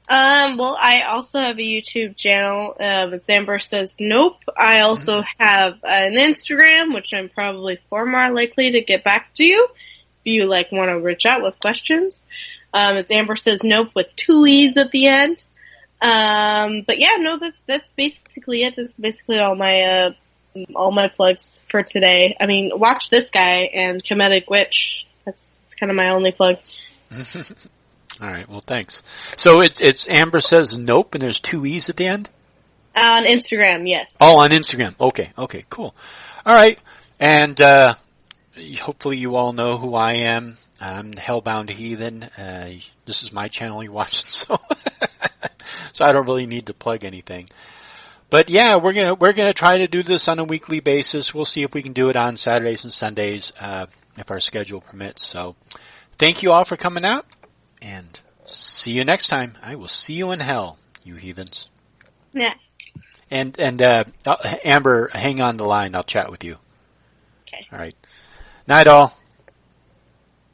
Well, I also have a YouTube channel. As Amber says, nope. I also have an Instagram, which I'm probably far more likely to get back to you if you want to reach out with questions. As Amber says, nope, with 2 E's at the end. But yeah, no, that's basically it. That's basically all my plugs for today. I mean, watch this guy and Comedic Witch. That's kind of my only plug. All right. Well, thanks. So it's Amber says nope, and there's 2 E's at the end? On Instagram, yes. Oh, on Instagram. Okay, cool. All right. And hopefully you all know who I am. I'm Hellbound Heathen. This is my channel you're watching, so so I don't really need to plug anything. But yeah, we're gonna try to do this on a weekly basis. We'll see if we can do it on Saturdays and Sundays if our schedule permits. So thank you all for coming out. And see you next time. I will see you in hell, you heathens. Yeah. And Amber, hang on the line. I'll chat with you. Okay. All right. Night all.